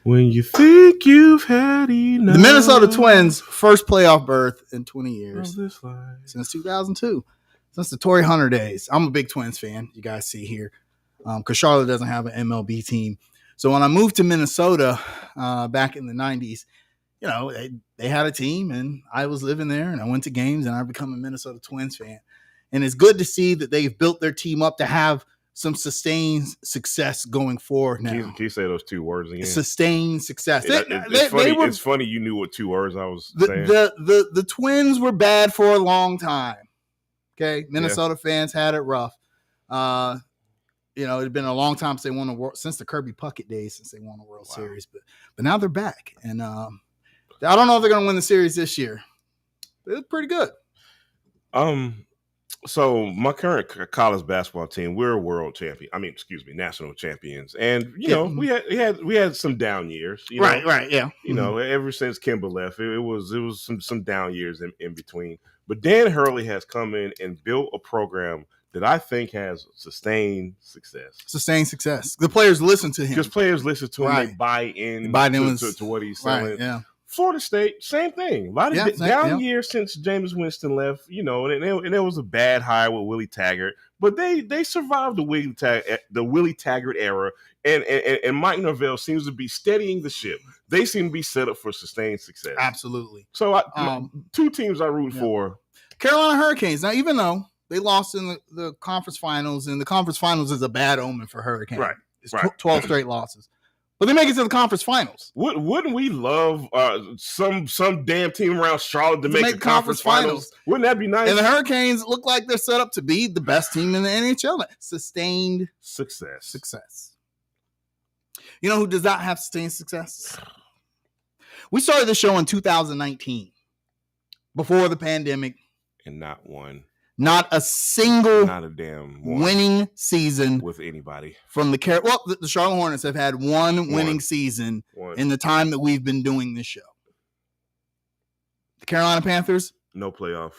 When you think you've had enough. The Minnesota Twins' first playoff berth in 20 years. This life. Since 2002. Since the Torrey Hunter days. I'm a big Twins fan, you guys see here. Because Charlotte doesn't have an MLB team. So when I moved to Minnesota back in the 90s, you know, they had a team and I was living there and I went to games and I've become a Minnesota Twins fan. And it's good to see that they've built their team up to have some sustained success going forward now. Can you say those two words again? Sustained success. It's funny you knew what two words I was saying. The Twins were bad for a long time. Okay, Minnesota fans had it rough. You know, it'd been a long time since they won a world, since the Kirby Puckett days, since they won a World Series. But now they're back, and I don't know if they're going to win the series this year. They're pretty good. So my current college basketball team, we're a national champions, and you know we had some down years. Right, yeah. You know, ever since Kimba left, it was some down years in between. But Dan Hurley has come in and built a program that I think has sustained success. The players listen to him. Because players listen to him, they buy in to what he's selling. Right, yeah. Florida State, same thing. A lot of down years since Jameis Winston left, you know, and it was a bad hire with Willie Taggart, but they survived the Willie Taggart era, and Mike Norvell seems to be steadying the ship. They seem to be set up for sustained success. Absolutely. So two teams I root for. Carolina Hurricanes. Now, even though they lost in the conference finals, and the conference finals is a bad omen for Hurricanes. Right. It's 12 straight losses. But they make it to the conference finals. Wouldn't we love some damn team around Charlotte to make the conference finals? Wouldn't that be nice? And the Hurricanes look like they're set up to be the best team in the NHL. Sustained success. You know who does not have sustained success? We started the show in 2019, before the pandemic. And not one. Not a single, not a damn winning season with anybody from the Charlotte Hornets have had one winning season in the time that we've been doing this show. The Carolina Panthers, no playoff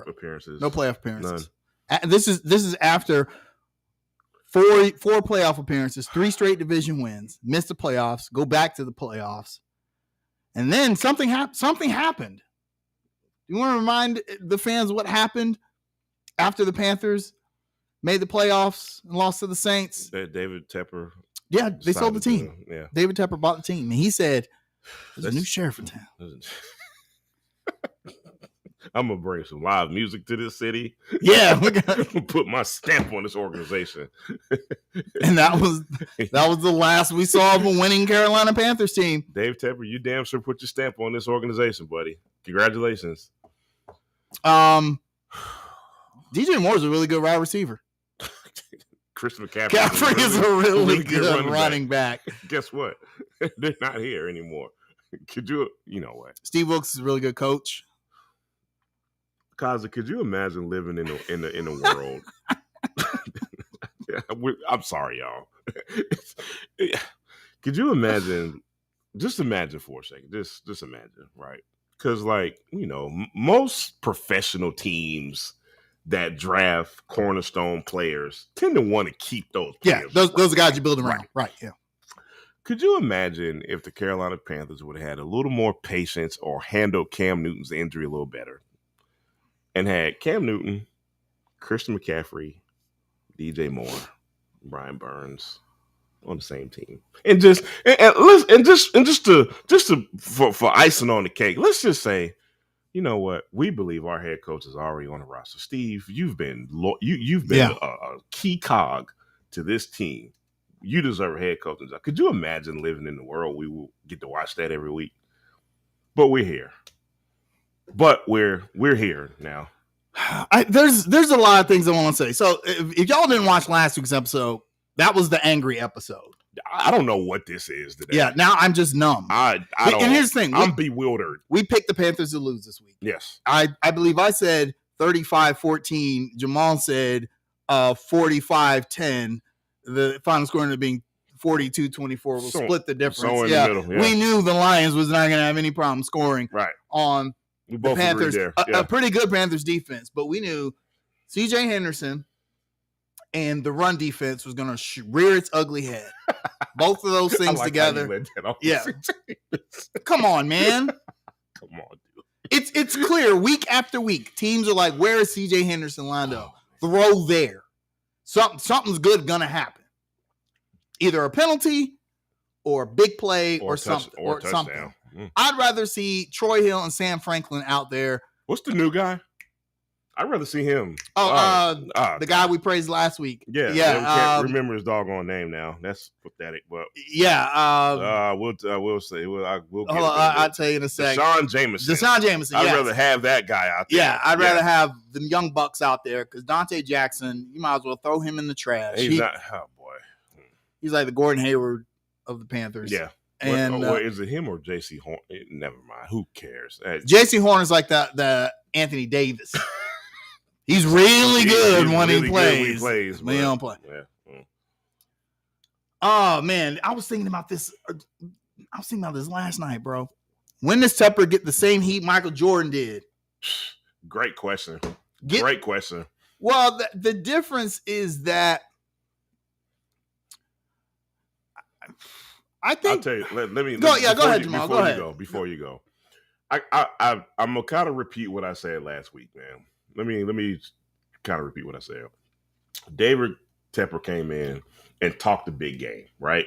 appearances. No playoff appearances. None. This is after four playoff appearances, 3 straight division wins, missed the playoffs, go back to the playoffs, and then something happened. You want to remind the fans what happened after the Panthers made the playoffs and lost to the Saints? David Tepper. Yeah, they sold the team. Yeah. David Tepper bought the team. And he said, there's a new sheriff in town. I'm going to bring some live music to this city. Yeah. Put my stamp on this organization. And that was the last we saw of a winning Carolina Panthers team. Dave Tepper, you damn sure put your stamp on this organization, buddy. Congratulations. DJ Moore's a really good wide receiver. Christian McCaffrey is a really good running back. Guess what? They're not here anymore. You know what? Steve Wilkes is a really good coach. Kaza, could you imagine living in the world? I'm sorry, y'all. Could you imagine? Just imagine for a second. Just imagine, right? Because, like, you know, most professional teams that draft cornerstone players tend to want to keep those players. Yeah, those are guys you build around. Right, yeah. Could you imagine if the Carolina Panthers would have had a little more patience or handled Cam Newton's injury a little better and had Cam Newton, Christian McCaffrey, DJ Moore, Brian Burns on the same team, and just for icing on the cake, let's just say, you know what? We believe our head coach is already on the roster. Steve, you've been a key cog to this team. You deserve a head coaching job. Could you imagine living in the world we will get to watch that every week? But we're here. We're here now. There's a lot of things I want to say. So if y'all didn't watch last week's episode, that was the angry episode. I don't know what this is today. Yeah, now I'm just numb. I don't. And here's the thing. I'm bewildered. We picked the Panthers to lose this week. Yes. I believe I said 35-14. Jamal said 45-10. The final score ended up being 42-24. We'll split the difference. So in the middle, we knew the Lions was not going to have any problem scoring on we both the Panthers. There. A pretty good Panthers defense, but we knew C.J. Henderson and the run defense was going to rear its ugly head. Both of those things together. Yeah. Come on, man. Come on, dude. It's clear week after week. Teams are like, where is CJ Henderson lined up? Throw there. Something's good going to happen. Either a penalty or a big play or something. Or something. I'd rather see Troy Hill and Sam Franklin out there. What's the new guy? I'd rather see him. The guy we praised last week. Yeah. I can't remember his doggone name now. That's pathetic. But yeah. We'll say. I'll tell you in a second. Deshaun Jameson. I'd rather have that guy out there. Yeah, I'd rather have the young bucks out there because Dante Jackson, you might as well throw him in the trash. He's not. Oh boy. He's like the Gordon Hayward of the Panthers. Yeah. And or is it him or J.C. Horn? Never mind. Who cares? J.C. Horn is like the Anthony Davis. He's really good when he plays. When he don't play. Yeah. Oh man, I was thinking about this. Last night, bro. When does Tepper get the same heat Michael Jordan did? Great question. Great question. Well, the difference is that I think. I'll tell you. Let me go. Yeah, go ahead, Jamal. Go ahead. Before you go, I'm gonna kind of repeat what I said last week, man. Let me kind of repeat what I said. David Tepper came in and talked the big game, right?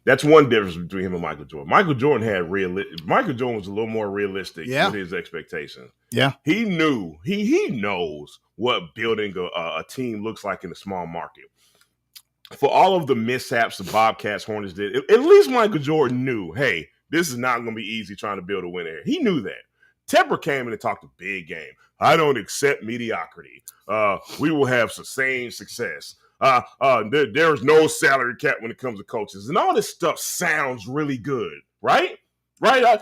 That's one difference between him and Michael Jordan. Michael Jordan was a little more realistic with his expectations. Yeah. He knew, he knows what building a team looks like in a small market. For all of the mishaps the Bobcats Hornets did, at least Michael Jordan knew, hey, this is not going to be easy trying to build a win here. He knew that. Tepper came in and talked a big game. I don't accept mediocrity. We will have sustained success. There is no salary cap when it comes to coaches. And all this stuff sounds really good, right? Right?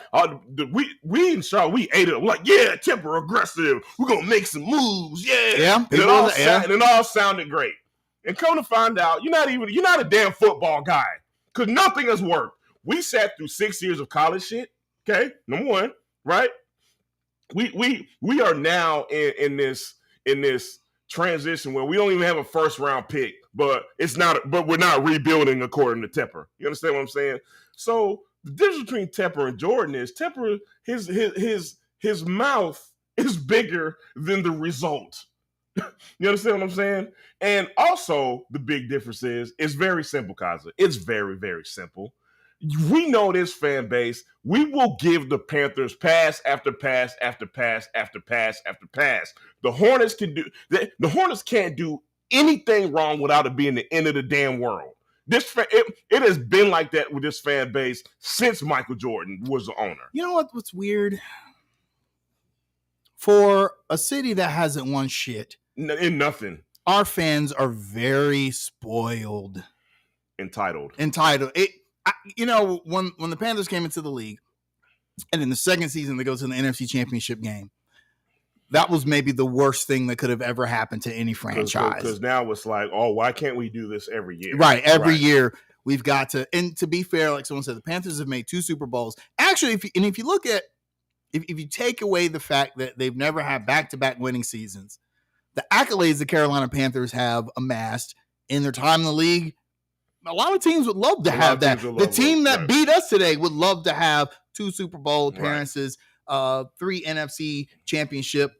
We in Charlotte, we ate it. Like, yeah, Tepper aggressive. We're going to make some moves. Yeah. And it all sounded great. And come to find out, you're not a damn football guy because nothing has worked. We sat through 6 years of college shit. Okay, number one, right? We are now in this transition where we don't even have a first round pick, but we're not rebuilding according to Tepper. You understand what I'm saying? So the difference between Tepper and Jordan is Tepper, his mouth is bigger than the result. You understand what I'm saying? And also the big difference is it's very simple, Kaza. It's very, very simple. We know this fan base. We will give the Panthers pass after pass after pass after pass after pass. The Hornets can't do anything wrong without it being the end of the damn world. It has been like that with this fan base since Michael Jordan was the owner. You know what's weird? For a city that hasn't won shit in nothing, our fans are very spoiled, entitled. When the Panthers came into the league, and in the second season they go to the NFC Championship game, that was maybe the worst thing that could have ever happened to any franchise. Because now it's like, oh, why can't we do this every year? Right, every year we've got to. And to be fair, like someone said, the Panthers have made 2 Super Bowls. Actually, if you look at, if you take away the fact that they've never had back-to-back winning seasons, the accolades the Carolina Panthers have amassed in their time in the league, a lot of teams would love to have that. The team that beat us today would love to have 2 Super Bowl appearances, 3 NFC championship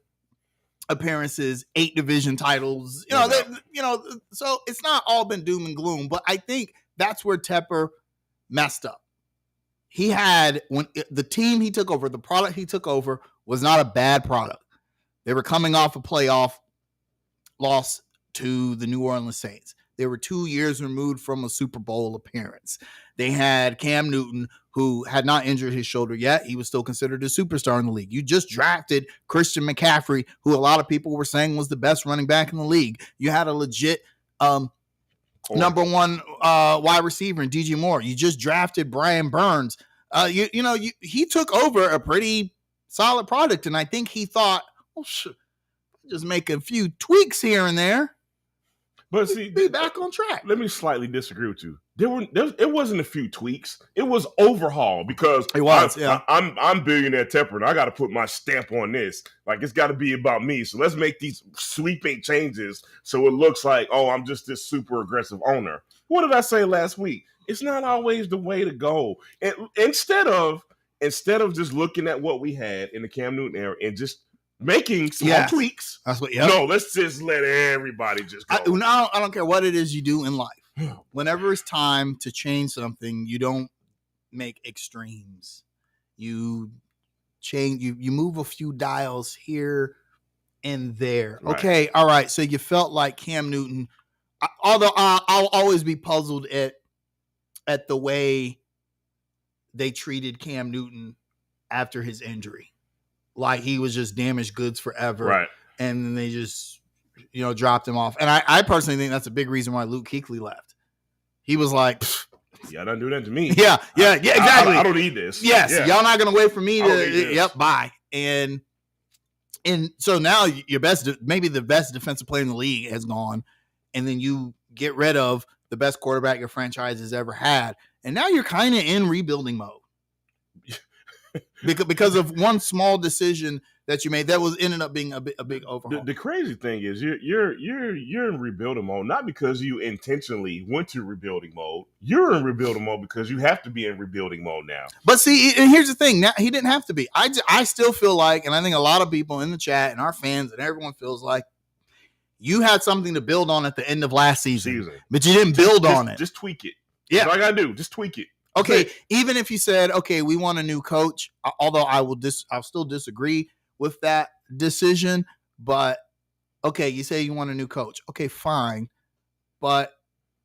appearances, 8 division titles. So it's not all been doom and gloom, but I think that's where Tepper messed up. He had, when the team he took over, the product he took over was not a bad product. They were coming off a playoff loss to the New Orleans Saints. They were 2 years removed from a Super Bowl appearance. They had Cam Newton, who had not injured his shoulder yet. He was still considered a superstar in the league. You just drafted Christian McCaffrey, who a lot of people were saying was the best running back in the league. You had a legit number 1 wide receiver in DJ Moore. You just drafted Brian Burns. He took over a pretty solid product, and I think he thought, just make a few tweaks here and there. But see, be back on track. Let me slightly disagree with you. it wasn't a few tweaks. It was overhaul because I'm billionaire Tepper and I got to put my stamp on this. Like it's got to be about me. So let's make these sweeping changes so it looks like, oh, I'm just this super aggressive owner. What did I say last week? It's not always the way to go. And instead of just looking at what we had in the Cam Newton era and just making small tweaks. That's what. No, let's just let everybody just go. I don't care what it is you do in life. Whenever it's time to change something, you don't make extremes. You change. You move a few dials here and there. Right. Okay, all right. So you felt like Cam Newton. Although I'll always be puzzled at the way they treated Cam Newton after his injury. Like he was just damaged goods forever. Right. And then they just, dropped him off. And I personally think that's a big reason why Luke Kuechly left. He was like, y'all don't do that to me. Yeah, exactly. I don't need this. Yes. Yeah. Y'all not going to wait for me to, bye. And so now maybe the best defensive player in the league has gone. And then you get rid of the best quarterback your franchise has ever had. And now you're kind of in rebuilding mode. because of one small decision that you made that ended up being a big overhaul. The crazy thing is you're in rebuilding mode, not because you intentionally went to rebuilding mode. You're in rebuilding mode because you have to be in rebuilding mode now. But see, and here's the thing. Now he didn't have to be. I still feel like, and I think a lot of people in the chat and our fans and everyone feels like you had something to build on at the end of last season. But you didn't build on it. Just tweak it. Yeah. That's all I got to do. Just tweak it. Okay, even if you said, okay, we want a new coach, although I'll still disagree with that decision, but okay, you say you want a new coach. Okay, fine. But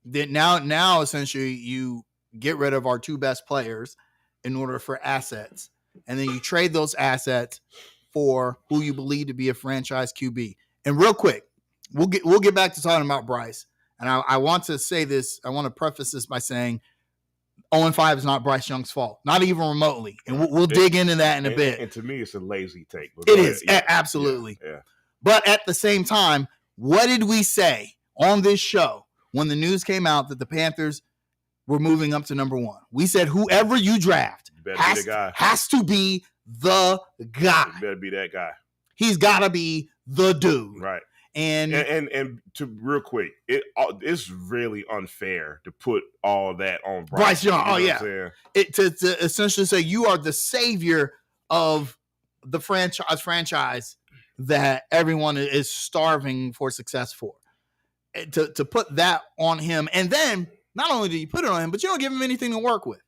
then now essentially you get rid of our two best players in order for assets. And then you trade those assets for who you believe to be a franchise QB. And real quick, we'll get back to talking about Bryce. And I want to say this, I want to preface this by saying 0-5 is not Bryce Young's fault, not even remotely. And we'll dig into that in a bit. And to me, it's a lazy take. It is, absolutely. Yeah. But at the same time, what did we say on this show when the news came out that the Panthers were moving up to number 1? We said whoever you draft has to be the guy. You better be that guy. He's got to be the dude. Right. And to real quick, it's really unfair to put all that on Bryce Young. Oh yeah, to essentially say you are the savior of the franchise that everyone is starving for success for. To put that on him, and then not only do you put it on him, but you don't give him anything to work with.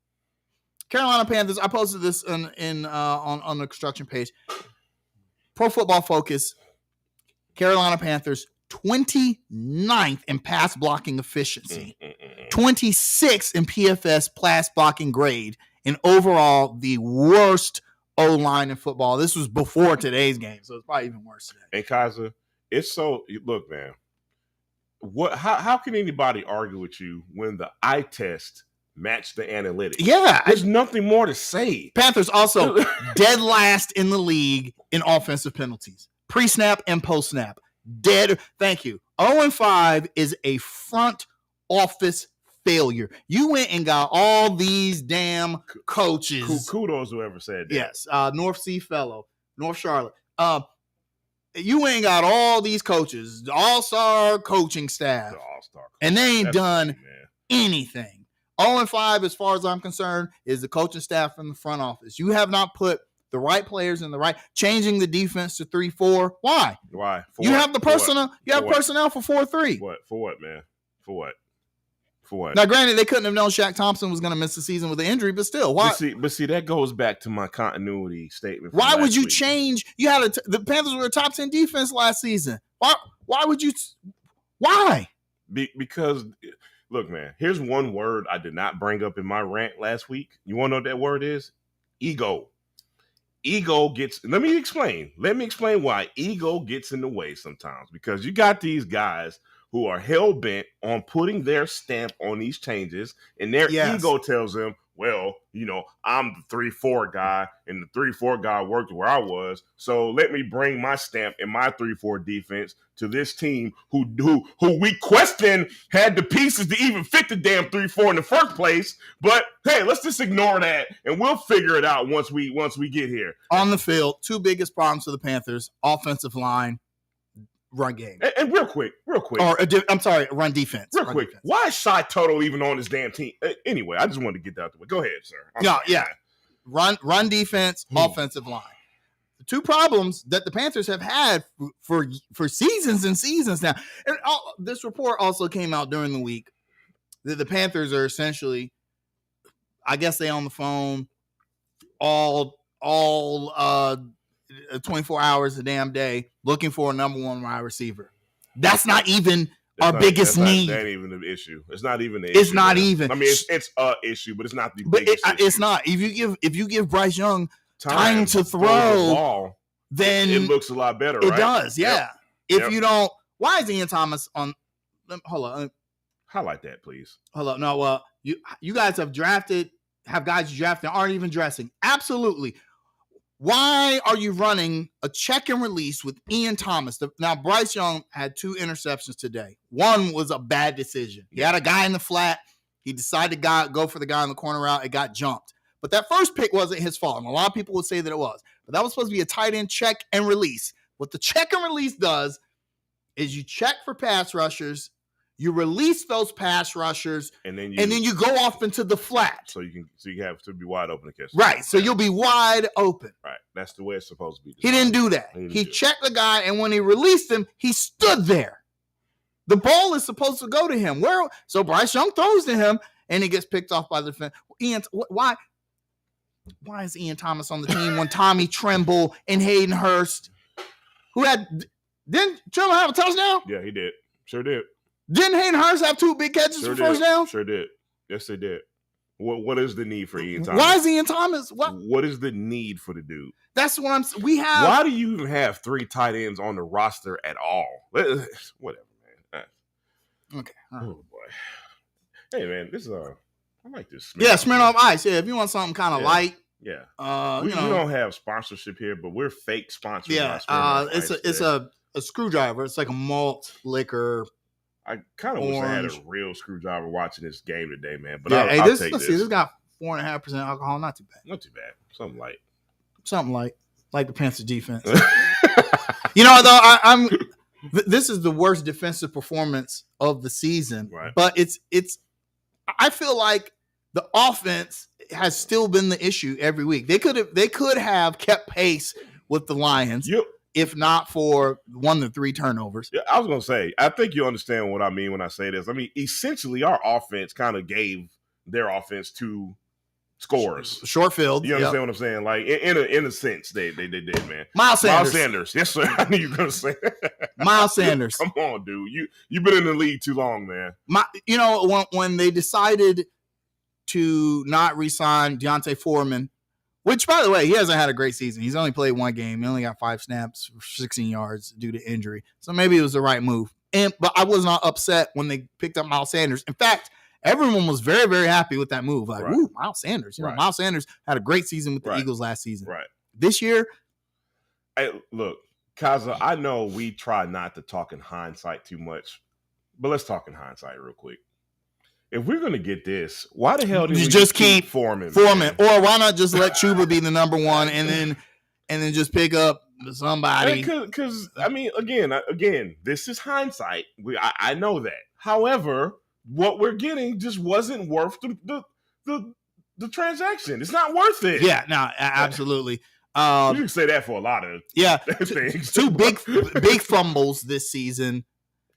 Carolina Panthers. I posted this on the construction page. Pro Football Focus. Carolina Panthers, 29th in pass blocking efficiency, 26th in PFS pass blocking grade, and overall the worst O-line in football. This was before today's game, so it's probably even worse today. And Kaiser, look, man, how can anybody argue with you when the eye test matched the analytics? Yeah. There's nothing more to say. Panthers also dead last in the league in offensive penalties. Pre-snap and post-snap. Dead. Thank you. 0-5 is a front office failure. You went and got all these damn coaches. Kudos whoever said that. Yes. North Sea Fellow. North Charlotte. You went and got all these coaches. The all-star coaching staff. The all-star coach. And they ain't done anything. 0-5, as far as I'm concerned, is the coaching staff from the front office. You have not put the right players in the right, changing the defense to 3-4. Why? You have the personnel. You have personnel for 4-3. What? For what, man? For what? Now, granted, they couldn't have known Shaq Thompson was going to miss the season with an injury, but still, why? But see, that goes back to my continuity statement. Why would you change? You had the Panthers were a top 10 defense last season. Why would you? Why? Because. Look, man, here's one word I did not bring up in my rant last week. You want to know what that word is? Ego. Ego gets, let me explain why ego gets in the way sometimes, because you got these guys who are hell-bent on putting their stamp on these changes, and their ego tells them, well, I'm the 3-4 guy, and the 3-4 guy worked where I was. So let me bring my stamp and my 3-4 defense to this team who we question had the pieces to even fit the damn 3-4 in the first place. But hey, let's just ignore that, and we'll figure it out once we get here. On the field, two biggest problems for the Panthers: offensive line, run game. And real quick. Or I'm sorry, run defense. Real quick. Defense. Why is Shy Toto even on this damn team? Anyway, I just wanted to get that out the way. Go ahead, sir. Yeah. Run defense, offensive line. The two problems that the Panthers have had for seasons and seasons now. And this report also came out during the week that the Panthers are essentially, I guess they on the phone all 24 hours a damn day looking for a number one wide receiver. That's not even our biggest need. That's not even the issue. It's not even the issue. It's not even. I mean, it's a issue, but it's not the biggest issue. It's not. If you give Bryce Young time to throw the ball, then it looks a lot better, right? It does, yeah. Yep. If you don't, why is Ian Thomas on? Hold on. Highlight that, please. Hold on. No, you guys have guys you drafted aren't even dressing. Absolutely. Why are you running a check and release with Ian Thomas? Now, Bryce Young had 2 interceptions today. One was a bad decision. He had a guy in the flat. He decided to go for the guy in the corner route. It got jumped. But that first pick wasn't his fault. And a lot of people would say that it was. But that was supposed to be a tight end check and release. What the check and release does is you check for pass rushers, you release those pass rushers, and then you go off into the flat. So you have to be wide open to catch. Right. So you'll be wide open. Right. That's the way it's supposed to be. He didn't do that. He checked the guy, and when he released him, he stood there. The ball is supposed to go to him. So Bryce Young throws to him, and he gets picked off by the defense. Why is Ian Thomas on the team when Tommy Tremble and Hayden Hurst, didn't Tremble have a touchdown? Yeah, he did. Sure did. Didn't Hayden Hurst have 2 big catches for first down? Sure did. Yes, they did. What is the need for Ian Thomas? Why is Ian Thomas? What is the need for the dude? That's what I'm saying. Why do you even have 3 tight ends on the roster at all? Whatever, man. Okay. Right. Oh boy. Hey man, this is I like this. Smirnoff Ice. Yeah, if you want something kind of light. Yeah. We don't have sponsorship here, but we're fake sponsors. Yeah. It's a screwdriver. It's like a malt liquor. I kind of wish I had a real screwdriver watching this game today, man. But yeah, I'll take this got 4.5% alcohol. Not too bad. Not too bad. Something light. Like the Panthers defense. Though this is the worst defensive performance of the season. Right. But I feel like the offense has still been the issue every week. They could have kept pace with the Lions. Yep. If not for 1 to 3 turnovers. Yeah, I was going to say, I think you understand what I mean when I say this. I mean, essentially, our offense kind of gave their offense 2 scores. Short field. You understand what I'm saying? Like, in a sense, they did, man. Miles Sanders. Yes, sir. I knew you were going to say that. Miles Sanders. Come on, dude. You've been in the league too long, man. When they decided to not re-sign Deontay Foreman, which, by the way, he hasn't had a great season. He's only played 1 game. He only got 5 snaps for 16 yards due to injury. So maybe it was the right move. But I was not upset when they picked up Miles Sanders. In fact, everyone was very, very happy with that move. Like, right. Ooh, Miles Sanders. Miles Sanders had a great season with the Eagles last season. Right. This year. Hey, look, Kaza, I know we try not to talk in hindsight too much, but let's talk in hindsight real quick. If we're going to get this, why the hell did we just keep Foreman? Man? Or why not just let Chuba be the number 1 and then just pick up somebody? Because I mean, again, this is hindsight. I know that. However, what we're getting just wasn't worth the transaction. It's not worth it. Yeah, no, absolutely. You can say that for a lot of things. 2 big fumbles this season.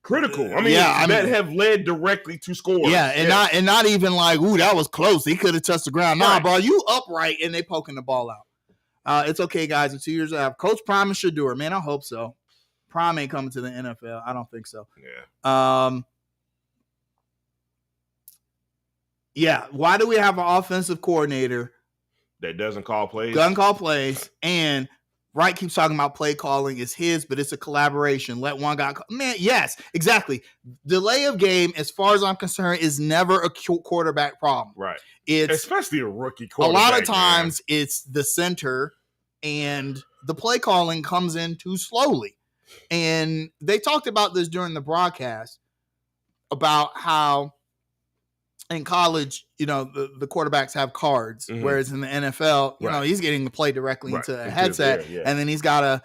Critical. I mean, that have led directly to scores. Yeah, and not even like, ooh, that was close. He could have touched the ground. Nah, bro, you upright and they poking the ball out. It's okay, guys. In 2 years, I have Coach Prime and Shador. Man, I hope so. Prime ain't coming to the NFL. I don't think so. Yeah. Why do we have an offensive coordinator that doesn't call plays? Doesn't call plays and Wright keeps talking about play calling is his, but it's a collaboration. Let one guy, man, yes, exactly. Delay of game, as far as I'm concerned, is never a quarterback problem. Right. It's especially a rookie quarterback. A lot of times it's the center and the play calling comes in too slowly. And they talked about this during the broadcast about how in college, the quarterbacks have cards, whereas in the NFL, he's getting the play directly into a headset. And then he's got to,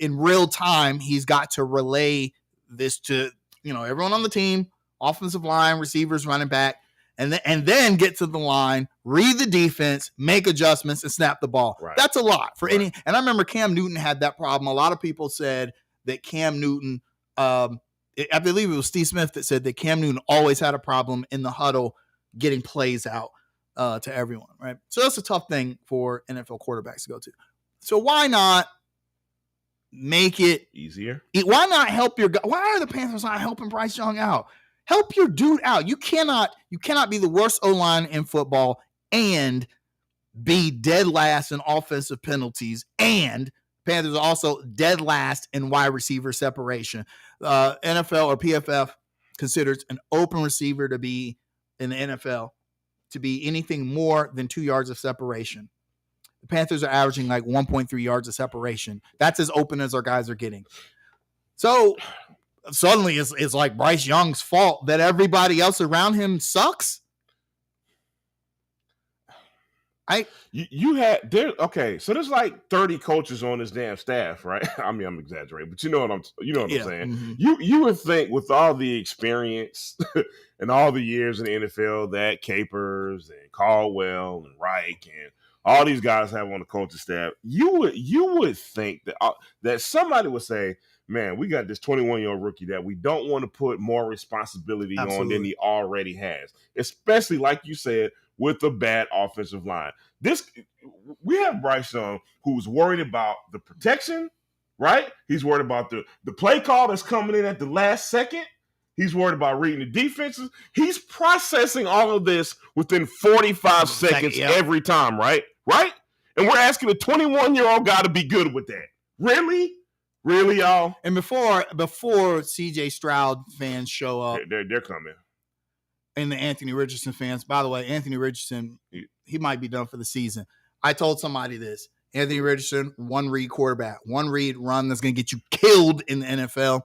in real time, he's got to relay this to, everyone on the team, offensive line, receivers, running back, and then get to the line, read the defense, make adjustments, and snap the ball. Right. That's a lot for any. And I remember Cam Newton had that problem. A lot of people said that Cam Newton, I believe it was Steve Smith that said that Cam Newton always had a problem in the huddle getting plays out to everyone, right? So that's a tough thing for NFL quarterbacks to go to. So why not make it easier? Why not help your guy? Why are the Panthers not helping Bryce Young out? Help your dude out. You cannot be the worst O-line in football and be dead last in offensive penalties, and Panthers are also dead last in wide receiver separation. NFL or PFF considers an open receiver to be in the NFL to be anything more than 2 yards of separation. The Panthers are averaging like 1.3 yards of separation. That's as open as our guys are getting. So suddenly it's like Bryce Young's fault that everybody else around him sucks. So there's like 30 coaches on this damn staff, right? I mean, I'm exaggerating, but you know what I'm saying. Mm-hmm. You would think with all the experience and all the years in the NFL that Capers and Caldwell and Reich and all these guys have on the coaching staff, you would think that somebody would say, man, we got this 21-year-old rookie that we don't want to put more responsibility on than he already has, especially like you said, with a bad offensive line. We have Bryce Young who's worried about the protection, right? He's worried about the play call that's coming in at the last second. He's worried about reading the defenses. He's processing all of this within 45 seconds every time, right? Right? And we're asking a 21-year-old guy to be good with that. Really? Really, y'all? And before CJ Stroud fans show up, they're coming. And the Anthony Richardson fans, by the way, Anthony Richardson, he might be done for the season. I told somebody this. Anthony Richardson, one read quarterback, one read run that's going to get you killed in the NFL.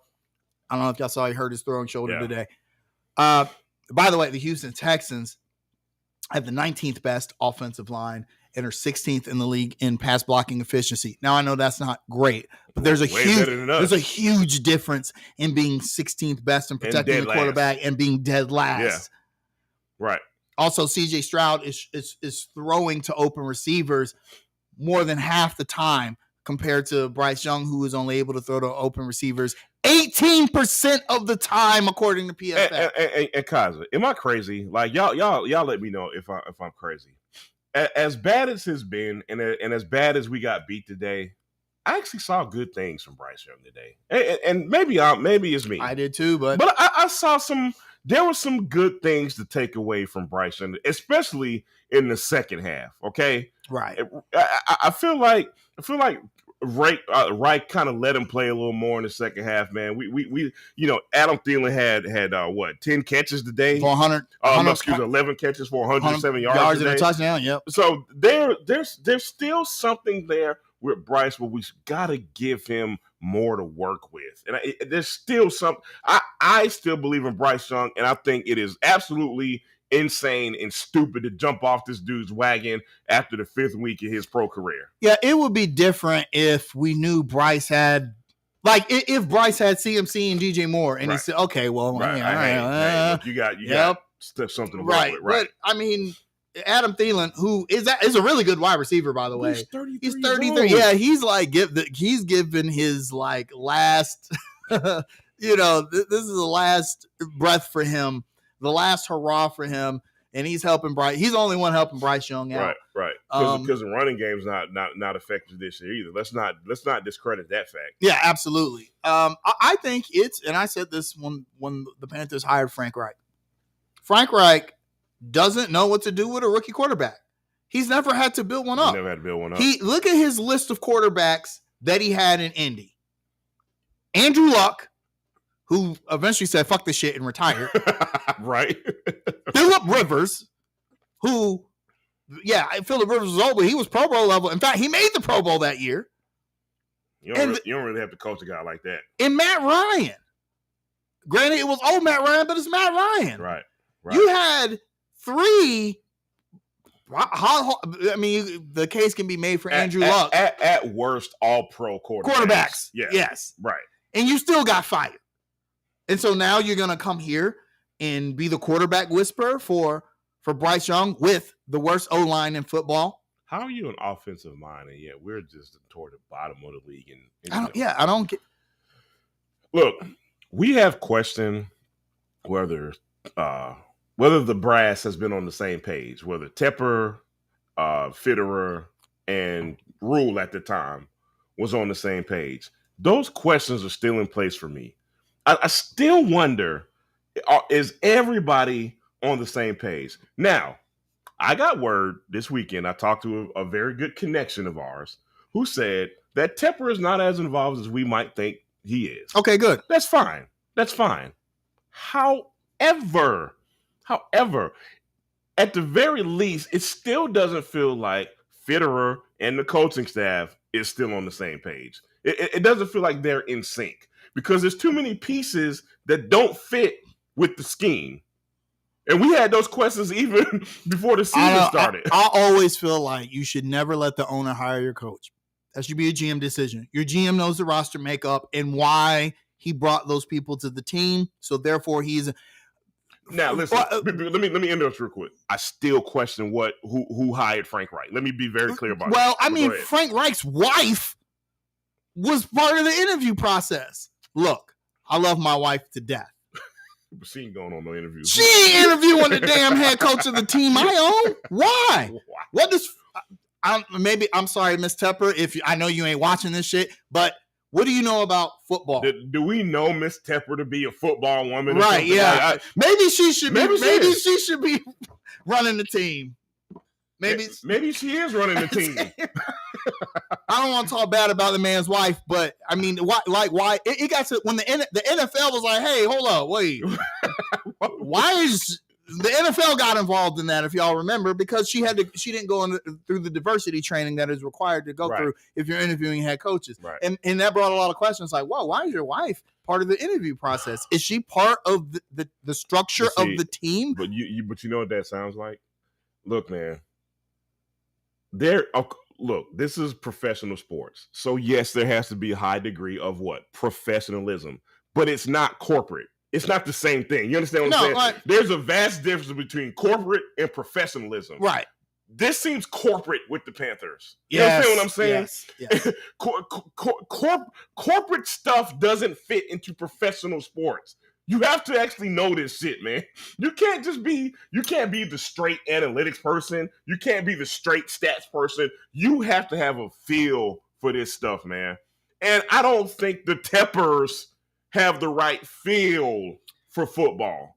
I don't know if y'all saw he hurt his throwing shoulder today. By the way, the Houston Texans have the 19th best offensive line and are 16th in the league in pass blocking efficiency. Now, I know that's not great, but there's a huge difference in being 16th best in protecting the quarterback and being dead last. Yeah. Right. Also, CJ Stroud is throwing to open receivers more than half the time compared to Bryce Young, who is only able to throw to open receivers 18% of the time, according to PFF. And Kaiser, am I crazy? Like y'all let me know if I'm crazy. As bad as it's been, and as bad as we got beat today, I actually saw good things from Bryce Young today. And maybe it's me. I did too, but I saw there were some good things to take away from Bryce Young, especially in the second half. Okay, right. I feel like Reich kind of let him play a little more in the second half. Man, we Adam Thielen had 10 catches today, 11 catches for 107 yards and a touchdown. Yep. So there's still something there with Bryce, but we got to give him more to work with. And there's still something. I still believe in Bryce Young, and I think it is absolutely insane and stupid to jump off this dude's wagon after the 5th week of his pro career. Yeah, it would be different if we knew Bryce had, like, if Bryce had CMC and DJ Moore, and he said, okay, well, look, you got something to work with, right? But I mean, Adam Thielen, who is a really good wide receiver, by the way. He's 33. Yeah, he's like he's given his like last, this is the last breath for him, the last hurrah for him, and he's helping Bryce. He's the only one helping Bryce Young out. Right. Because the running game's not effective this year either. Let's not discredit that fact. Yeah, absolutely. I think and I said this when the Panthers hired Frank Reich. Frank Reich doesn't know what to do with a rookie quarterback. He's never had to build one up. Never had to build one up. Look at his list of quarterbacks that he had in Indy. Andrew Luck, who eventually said, fuck this shit and retired. Right. Phillip Rivers, who, Phillip Rivers was old, but he was Pro Bowl level. In fact, he made the Pro Bowl that year. You don't really have to coach a guy like that. And Matt Ryan. Granted, it was old Matt Ryan, but it's Matt Ryan. Right. You had three. I mean, the case can be made for Andrew Luck. At worst, all pro quarterbacks. Yes. Right. And you still got fired. And so now you're going to come here and be the quarterback whisperer for Bryce Young with the worst O-line in football. How are you an offensive mind? And yet we're just toward the bottom of the league. I don't get. Look, we have questioned whether the brass has been on the same page, whether Tepper, Fitterer, and Rule at the time was on the same page. Those questions are still in place for me. I still wonder, is everybody on the same page? Now, I got word this weekend. I talked to a very good connection of ours who said that Tepper is not as involved as we might think he is. Okay, good. That's fine. However, at the very least, it still doesn't feel like Fitterer and the coaching staff is still on the same page. It doesn't feel like they're in sync because there's too many pieces that don't fit with the scheme. And we had those questions even before the season started. I always feel like you should never let the owner hire your coach. That should be a GM decision. Your GM knows the roster makeup and why he brought those people to the team. So therefore, he's. Now listen. Let me interrupt real quick. I still question who hired Frank Reich. Let me be very clear about it. Well, I mean, Frank Reich's wife was part of the interview process. Look, I love my wife to death. But she ain't going on no interviews. She ain't interviewing the damn head coach of the team I own. Why? What does? I'm sorry, Miss Tepper. If I know you ain't watching this shit, but what do you know about football? Do we know Miss Tepper to be a football woman? Right? Yeah. Maybe she should be. Maybe she should be running the team. Maybe she is running the team. I don't want to talk bad about the man's wife, but I mean, why? It got to when the NFL was like, "Hey, hold up, wait, why is the NFL got involved in that?" If y'all remember, because she didn't go through the diversity training that is required to go through if you're interviewing head coaches, and that brought a lot of questions like, "Whoa, why is your wife part of the interview process? Is she part of the structure of the team?" But you know what that sounds like? Look, man. Look, this is professional sports. So, yes, there has to be a high degree of professionalism. But it's not corporate. It's not the same thing. You understand what I'm saying? Like, there's a vast difference between corporate and professionalism. Right. This seems corporate with the Panthers. You understand what I'm saying? Yes. Corporate stuff doesn't fit into professional sports. You have to actually know this shit, man. You can't be the straight analytics person. You can't be the straight stats person. You have to have a feel for this stuff, man. And I don't think the Teppers have the right feel for football,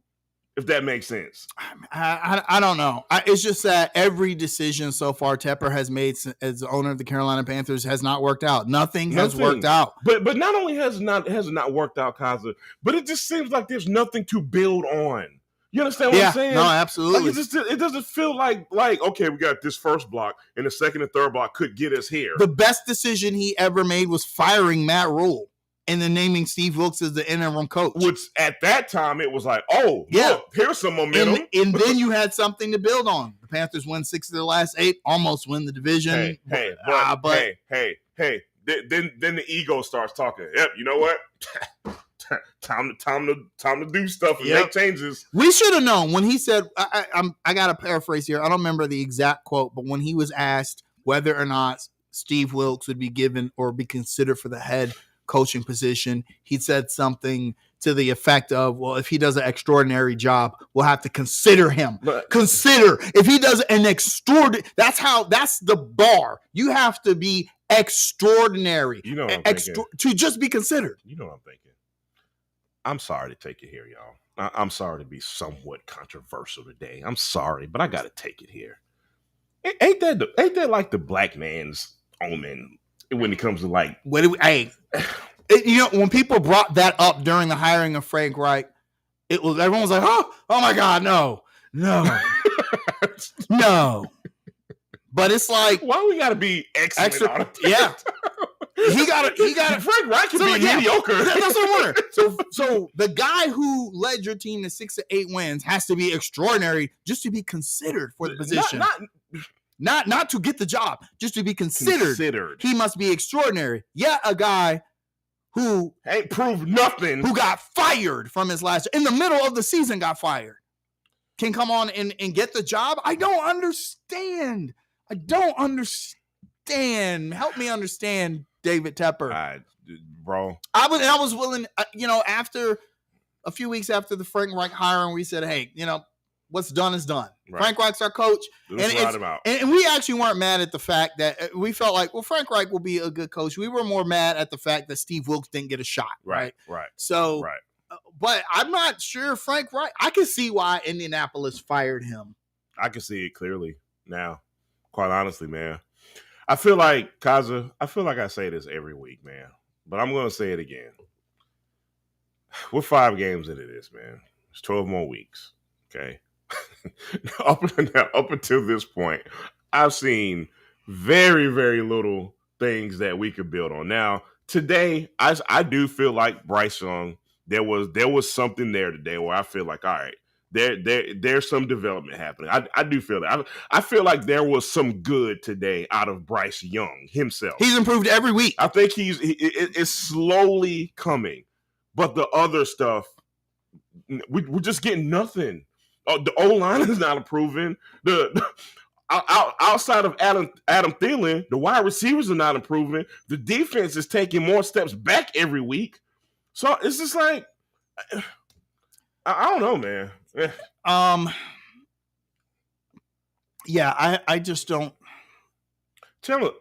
if that makes sense. I don't know. It's just that every decision so far Tepper has made as the owner of the Carolina Panthers has not worked out. Nothing has worked out. But not only has it not worked out, Kaza, but it just seems like there's nothing to build on. You understand what I'm saying? No, absolutely. Like it doesn't feel like okay, we got this first block and the second and third block could get us here. The best decision he ever made was firing Matt Rule and then naming Steve Wilkes as the interim coach. Which at that time it was like, oh, yeah, look, here's some momentum. And then you had something to build on. The Panthers won 6 of their last 8, almost win the division. Hey. Then the ego starts talking. Yep, you know what? time to do stuff and make changes. We should have known when he said. I got to paraphrase here. I don't remember the exact quote, but when he was asked whether or not Steve Wilkes would be given or be considered for the head coaching position, he said something to the effect of, well, if he does an extraordinary job, we'll have to consider him. Consider if he does an extraordinary. That's the bar. You have to be extraordinary. You know what I'm thinking. To just be considered. You know what I'm thinking. I'm sorry to take it here, y'all. I'm sorry to be somewhat controversial today. I'm sorry, but I got to take it here. Ain't that like the black man's omen? when it comes to like, when people brought that up during the hiring of Frank Reich, everyone was like, oh my God, no. But it's like, why we gotta be excellent? Yeah. He got Frank Reich can be mediocre. That's what I'm wondering. So the guy who led your team to 6 to 8 wins has to be extraordinary just to be considered for the position. Not to get the job, just to be considered. He must be extraordinary. Yet a guy who ain't proved nothing, who got fired from his last in the middle of the season, got fired, can come on and get the job. I don't understand. Help me understand, David Tepper. Bro. I was willing, after a few weeks after the Frank Reich hiring, we said, hey, what's done is done. Right. Frank Reich's our coach. And we actually weren't mad at the fact that we felt like, well, Frank Reich will be a good coach. We were more mad at the fact that Steve Wilkes didn't get a shot. Right. So, but I'm not sure Frank Reich. I can see why Indianapolis fired him. I can see it clearly now, quite honestly, man. I feel like, Kaza, I say this every week, man, but I'm going to say it again. We're 5 games into this, man. It's 12 more weeks, okay? Up until this point, I've seen very, very little things that we could build on. Now, today, I do feel like Bryce Young, there was something there today where I feel like, all right, there's some development happening. I do feel that. I feel like there was some good today out of Bryce Young himself. He's improved every week. I think it's slowly coming, but the other stuff, we're just getting nothing. The O-line is not improving. Outside of Adam Thielen, the wide receivers are not improving. The defense is taking more steps back every week. So it's just like, I don't know, man. I just don't. Chandler,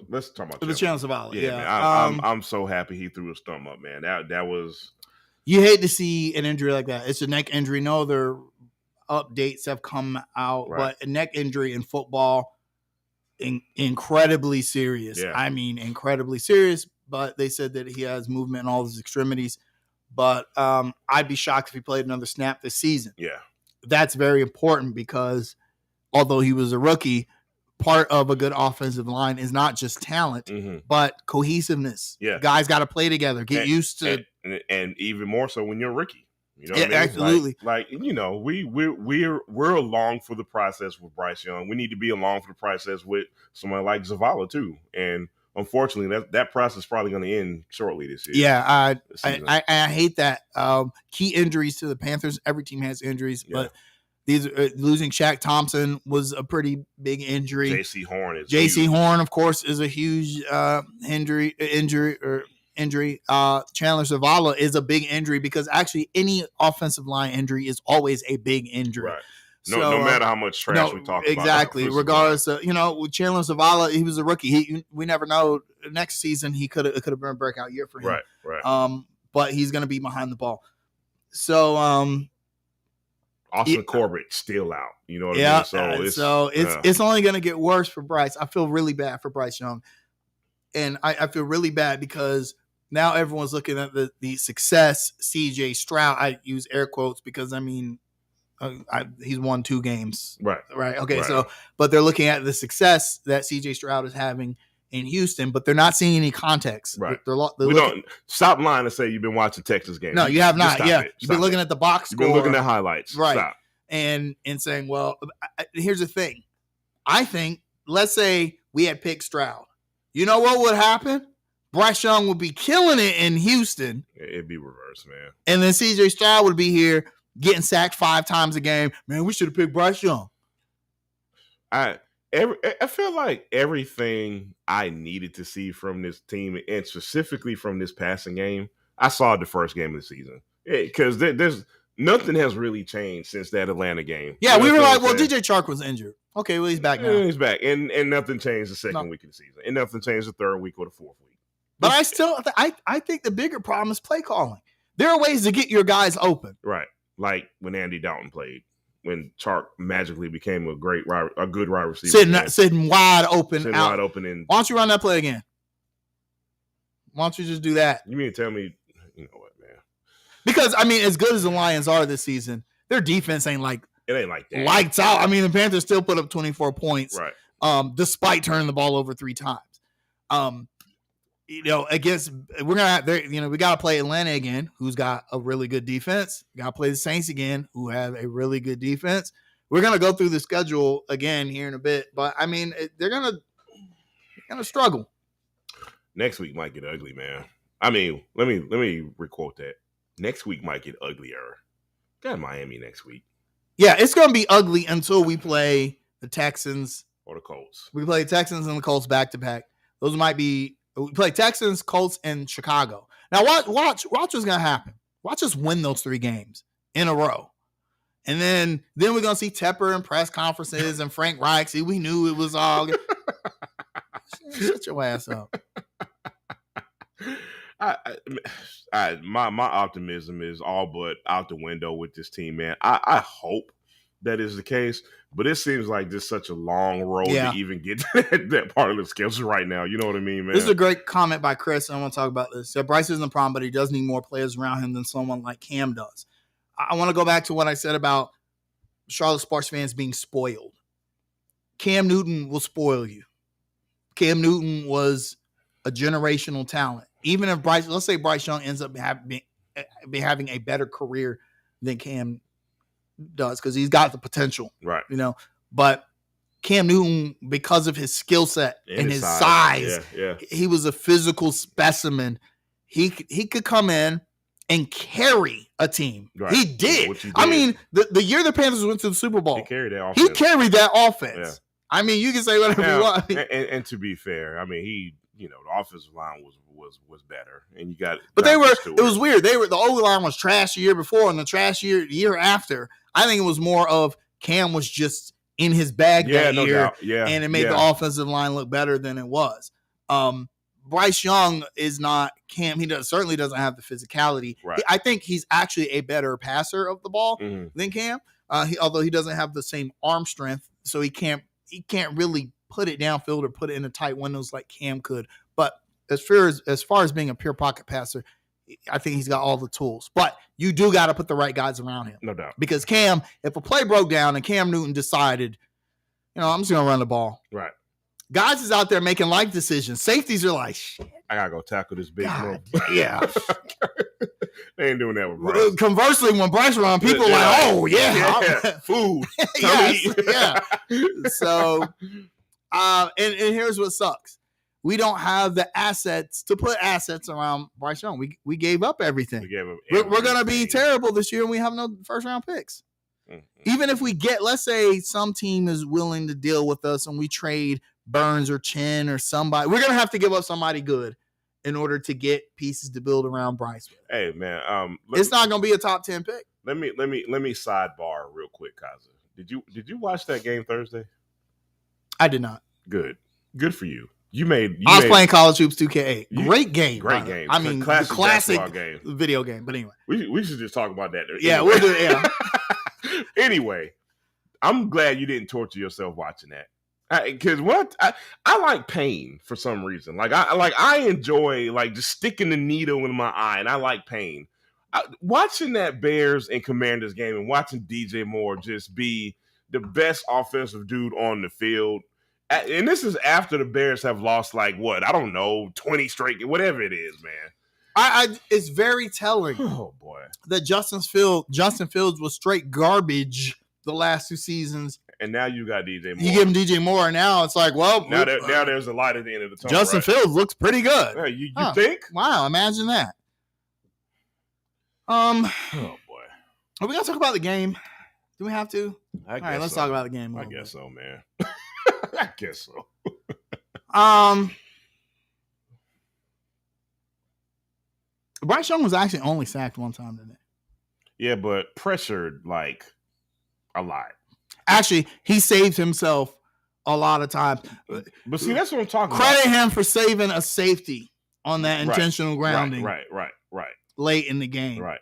let's talk about the Chandler Zavala. Yeah, man, I'm so happy he threw his thumb up, man. That was. You hate to see an injury like that. It's a neck injury. No other updates have come out, but a neck injury in football, incredibly serious. Yeah. I mean, incredibly serious. But they said that he has movement in all his extremities. But I'd be shocked if he played another snap this season. Yeah, that's very important because although he was a rookie, part of a good offensive line is not just talent, but cohesiveness. Yeah, guys got to play together, get used to, and even more so when you're a rookie. You know what I mean? Absolutely. We're along for the process with Bryce Young. We need to be along for the process with someone like Zavala too. And unfortunately, that process is probably going to end shortly this year. Yeah, I hate that. Key injuries to the Panthers. Every team has injuries, but these losing Shaq Thompson was a pretty big injury. J.C. Horn, of course, is a huge injury. Chandler Zavala is a big injury because actually any offensive line injury is always a big injury. Right. No matter how much trash we talk about. Exactly. Regardless of, with Chandler Zavala, he was a rookie. We never know. Next season, it could have been a breakout year for him. Right. But he's going to be behind the ball. So, Austin Corbett still out. You know what I mean? So it's only going to get worse for Bryce. I feel really bad for Bryce Young. And I feel really bad because now everyone's looking at the success CJ Stroud. I use air quotes because, I mean, he's won 2 games. Right. Okay. Right. So, but they're looking at the success that CJ Stroud is having in Houston, but they're not seeing any context. Right. Don't stop lying to say you've been watching Texas games. No, you have not. You've been looking at the box score. You've been looking at highlights. Right. Stop. And saying, well, here's the thing. I think, let's say we had picked Stroud. You know what would happen? Bryce Young would be killing it in Houston. It'd be reversed, man. And then CJ Stroud would be here getting sacked 5 times a game. Man, we should have picked Bryce Young. I feel like everything I needed to see from this team, and specifically from this passing game, I saw the first game of the season. Because there's nothing has really changed since that Atlanta game. Yeah, we were like, well, DJ Chark was injured. Okay, well, he's back now. Yeah, he's back. And nothing changed the second week of the season. And nothing changed the third week or the fourth week. But I think the bigger problem is play calling. There are ways to get your guys open. Right. Like when Andy Dalton played. when Chark magically became a good wide receiver. Sitting wide open. Sitting wide open. And why don't you run that play again? Why don't you just do that? You mean to tell me, you know what, man? Because, I mean, as good as the Lions are this season, their defense ain't like it ain't like that. Lights out. I mean, the Panthers still put up 24 points, right? Despite turning the ball over 3 times. Against we got to play Atlanta again, who's got a really good defense. We got to play the Saints again, who have a really good defense. We're gonna go through the schedule again here in a bit, but I mean, they're gonna struggle. Next week might get ugly, man. I mean, let me requote that. Next week might get uglier. Got Miami next week. Yeah, it's gonna be ugly until we play the Texans or the Colts. We play Texans and the Colts back to back. Those might be. We play Texans, Colts, and Chicago. Now watch what's gonna happen. Watch us win those 3 games in a row. And then we're gonna see Tepper in press conferences and Frank Reich. See, we knew it was all shut your ass up. My optimism is all but out the window with this team, man. I hope that is the case, but it seems like just such a long road to even get to that part of the schedule right now. You know what I mean, man? This is a great comment by Chris. I want to talk about this. So Bryce isn't a problem, but he does need more players around him than someone like Cam does. I want to go back to what I said about Charlotte sports fans being spoiled. Cam Newton will spoil you. Cam Newton was a generational talent. Even if let's say Bryce Young ends up having a better career than Cam does, because he's got the potential, right? But Cam Newton, because of his skill set and his size, he was a physical specimen. He could come in and carry a team. Right. He did. I mean, the year the Panthers went to the Super Bowl, he carried that offense. Yeah. I mean, you can say whatever you want. And to be fair, I mean, the offensive line was better, and you got. But it was weird. The O line was trash the year before, and the trash year after. I think it was more of Cam was just in his bag that year, doubt. Yeah, and it made the offensive line look better than it was. Bryce Young is not Cam. He certainly doesn't have the physicality. Right. I think he's actually a better passer of the ball than Cam. Although he doesn't have the same arm strength, so he can't really put it downfield or put it in the tight windows like Cam could. But as far as being a pure pocket passer, I think he's got all the tools. But you do got to put the right guys around him. No doubt. Because Cam, if a play broke down and Cam Newton decided, I'm just going to run the ball. Right. Guys is out there making life decisions. Safeties are like, shit. I got to go tackle this big one. Yeah. They ain't doing that with Bryce. Conversely, when Bryce run, people are like, oh, yeah. Food. Yeah. So, and here's what sucks. We don't have the assets to put assets around Bryce Young. We gave up everything. We're going to be terrible this year, and we have no first-round picks. Mm-hmm. Even if we get, let's say some team is willing to deal with us and we trade Burns or Chin or somebody, we're going to have to give up somebody good in order to get pieces to build around Bryce. Hey, man. It's not going to be a top 10 pick. Let me sidebar real quick, Kaza. Did you watch that game Thursday? I did not. Good for you. I was playing College Hoops 2K8. Great game. I mean, classic game. Video game. But anyway. We should just talk about that. Yeah, we'll do it. Yeah. Anyway, I'm glad you didn't torture yourself watching that. Because I like pain for some reason. I enjoy just sticking the needle in my eye, and I like pain. Watching that Bears and Commanders game and watching DJ Moore just be the best offensive dude on the field. And this is after the Bears have lost 20 straight, whatever it is, man. It's very telling. Oh boy, that Justin Fields was straight garbage the last 2 seasons, and now you got DJ Moore. You give him DJ Moore, and now it's like, well, now there's a light at the end of the tunnel. Justin Fields looks pretty good. Yeah, you think? Wow, imagine that. Oh boy, are we gonna talk about the game? Do we have to? All right, let's talk about the game. I guess so, man. I guess so. Bryce Young was actually only sacked one time today. Yeah, but pressured a lot. Actually, he saved himself a lot of times. But see, that's what I'm talking about. Credit him for saving a safety on that intentional grounding. Right. Late in the game. Right.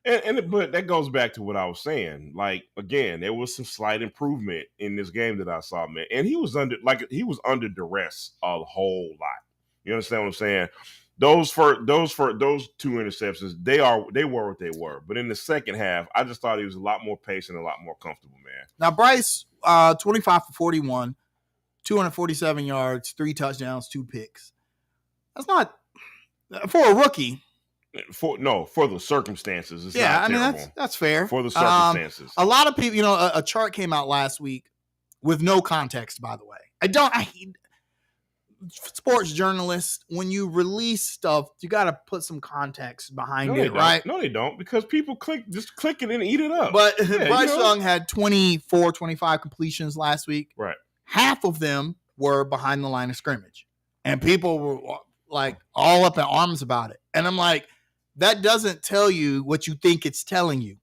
But that goes back to what I was saying. Like again, there was some slight improvement in this game that I saw, man. And he was under duress a whole lot. You understand what I'm saying? Those two interceptions, they were what they were. But in the second half, I just thought he was a lot more patient, a lot more comfortable, man. Now Bryce, 25 for 41, 247 yards, 3 touchdowns, 2 picks. That's not for a rookie. For the circumstances, it's not terrible. That's fair. For the circumstances, a lot of people, a chart came out last week with no context. By the way, sports journalists, when you release stuff, you got to put some context behind it, right? No, they don't, because people click it and eat it up. But Bryce Young had 24, 25 completions last week. Right, half of them were behind the line of scrimmage, and people were like all up in arms about it. And I'm like, that doesn't tell you what you think it's telling you.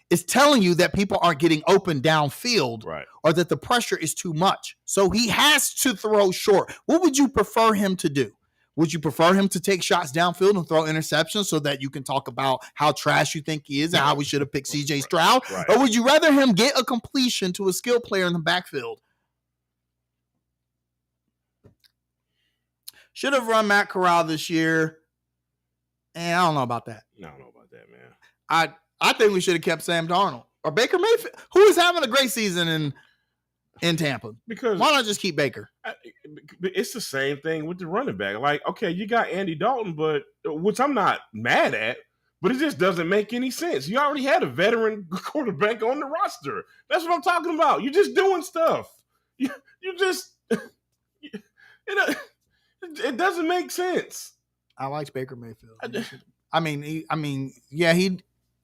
It's telling you that people aren't getting open downfield, right, or that the pressure is too much. So he has to throw short. What would you prefer him to do? Would you prefer him to take shots downfield and throw interceptions so that you can talk about how trash you think he is and how we should have picked CJ Stroud? Right. Or would you rather him get a completion to a skilled player in the backfield? Should have run Matt Corral this year. And I don't know about that. I don't know about that, man. I think we should have kept Sam Darnold or Baker Mayfield, who is having a great season in Tampa. Because why not just keep Baker? It's the same thing with the running back. Like, okay, you got Andy Dalton, but which I'm not mad at, but it just doesn't make any sense. You already had a veteran quarterback on the roster. That's what I'm talking about. You're just doing stuff. You just it doesn't make sense. I liked Baker Mayfield.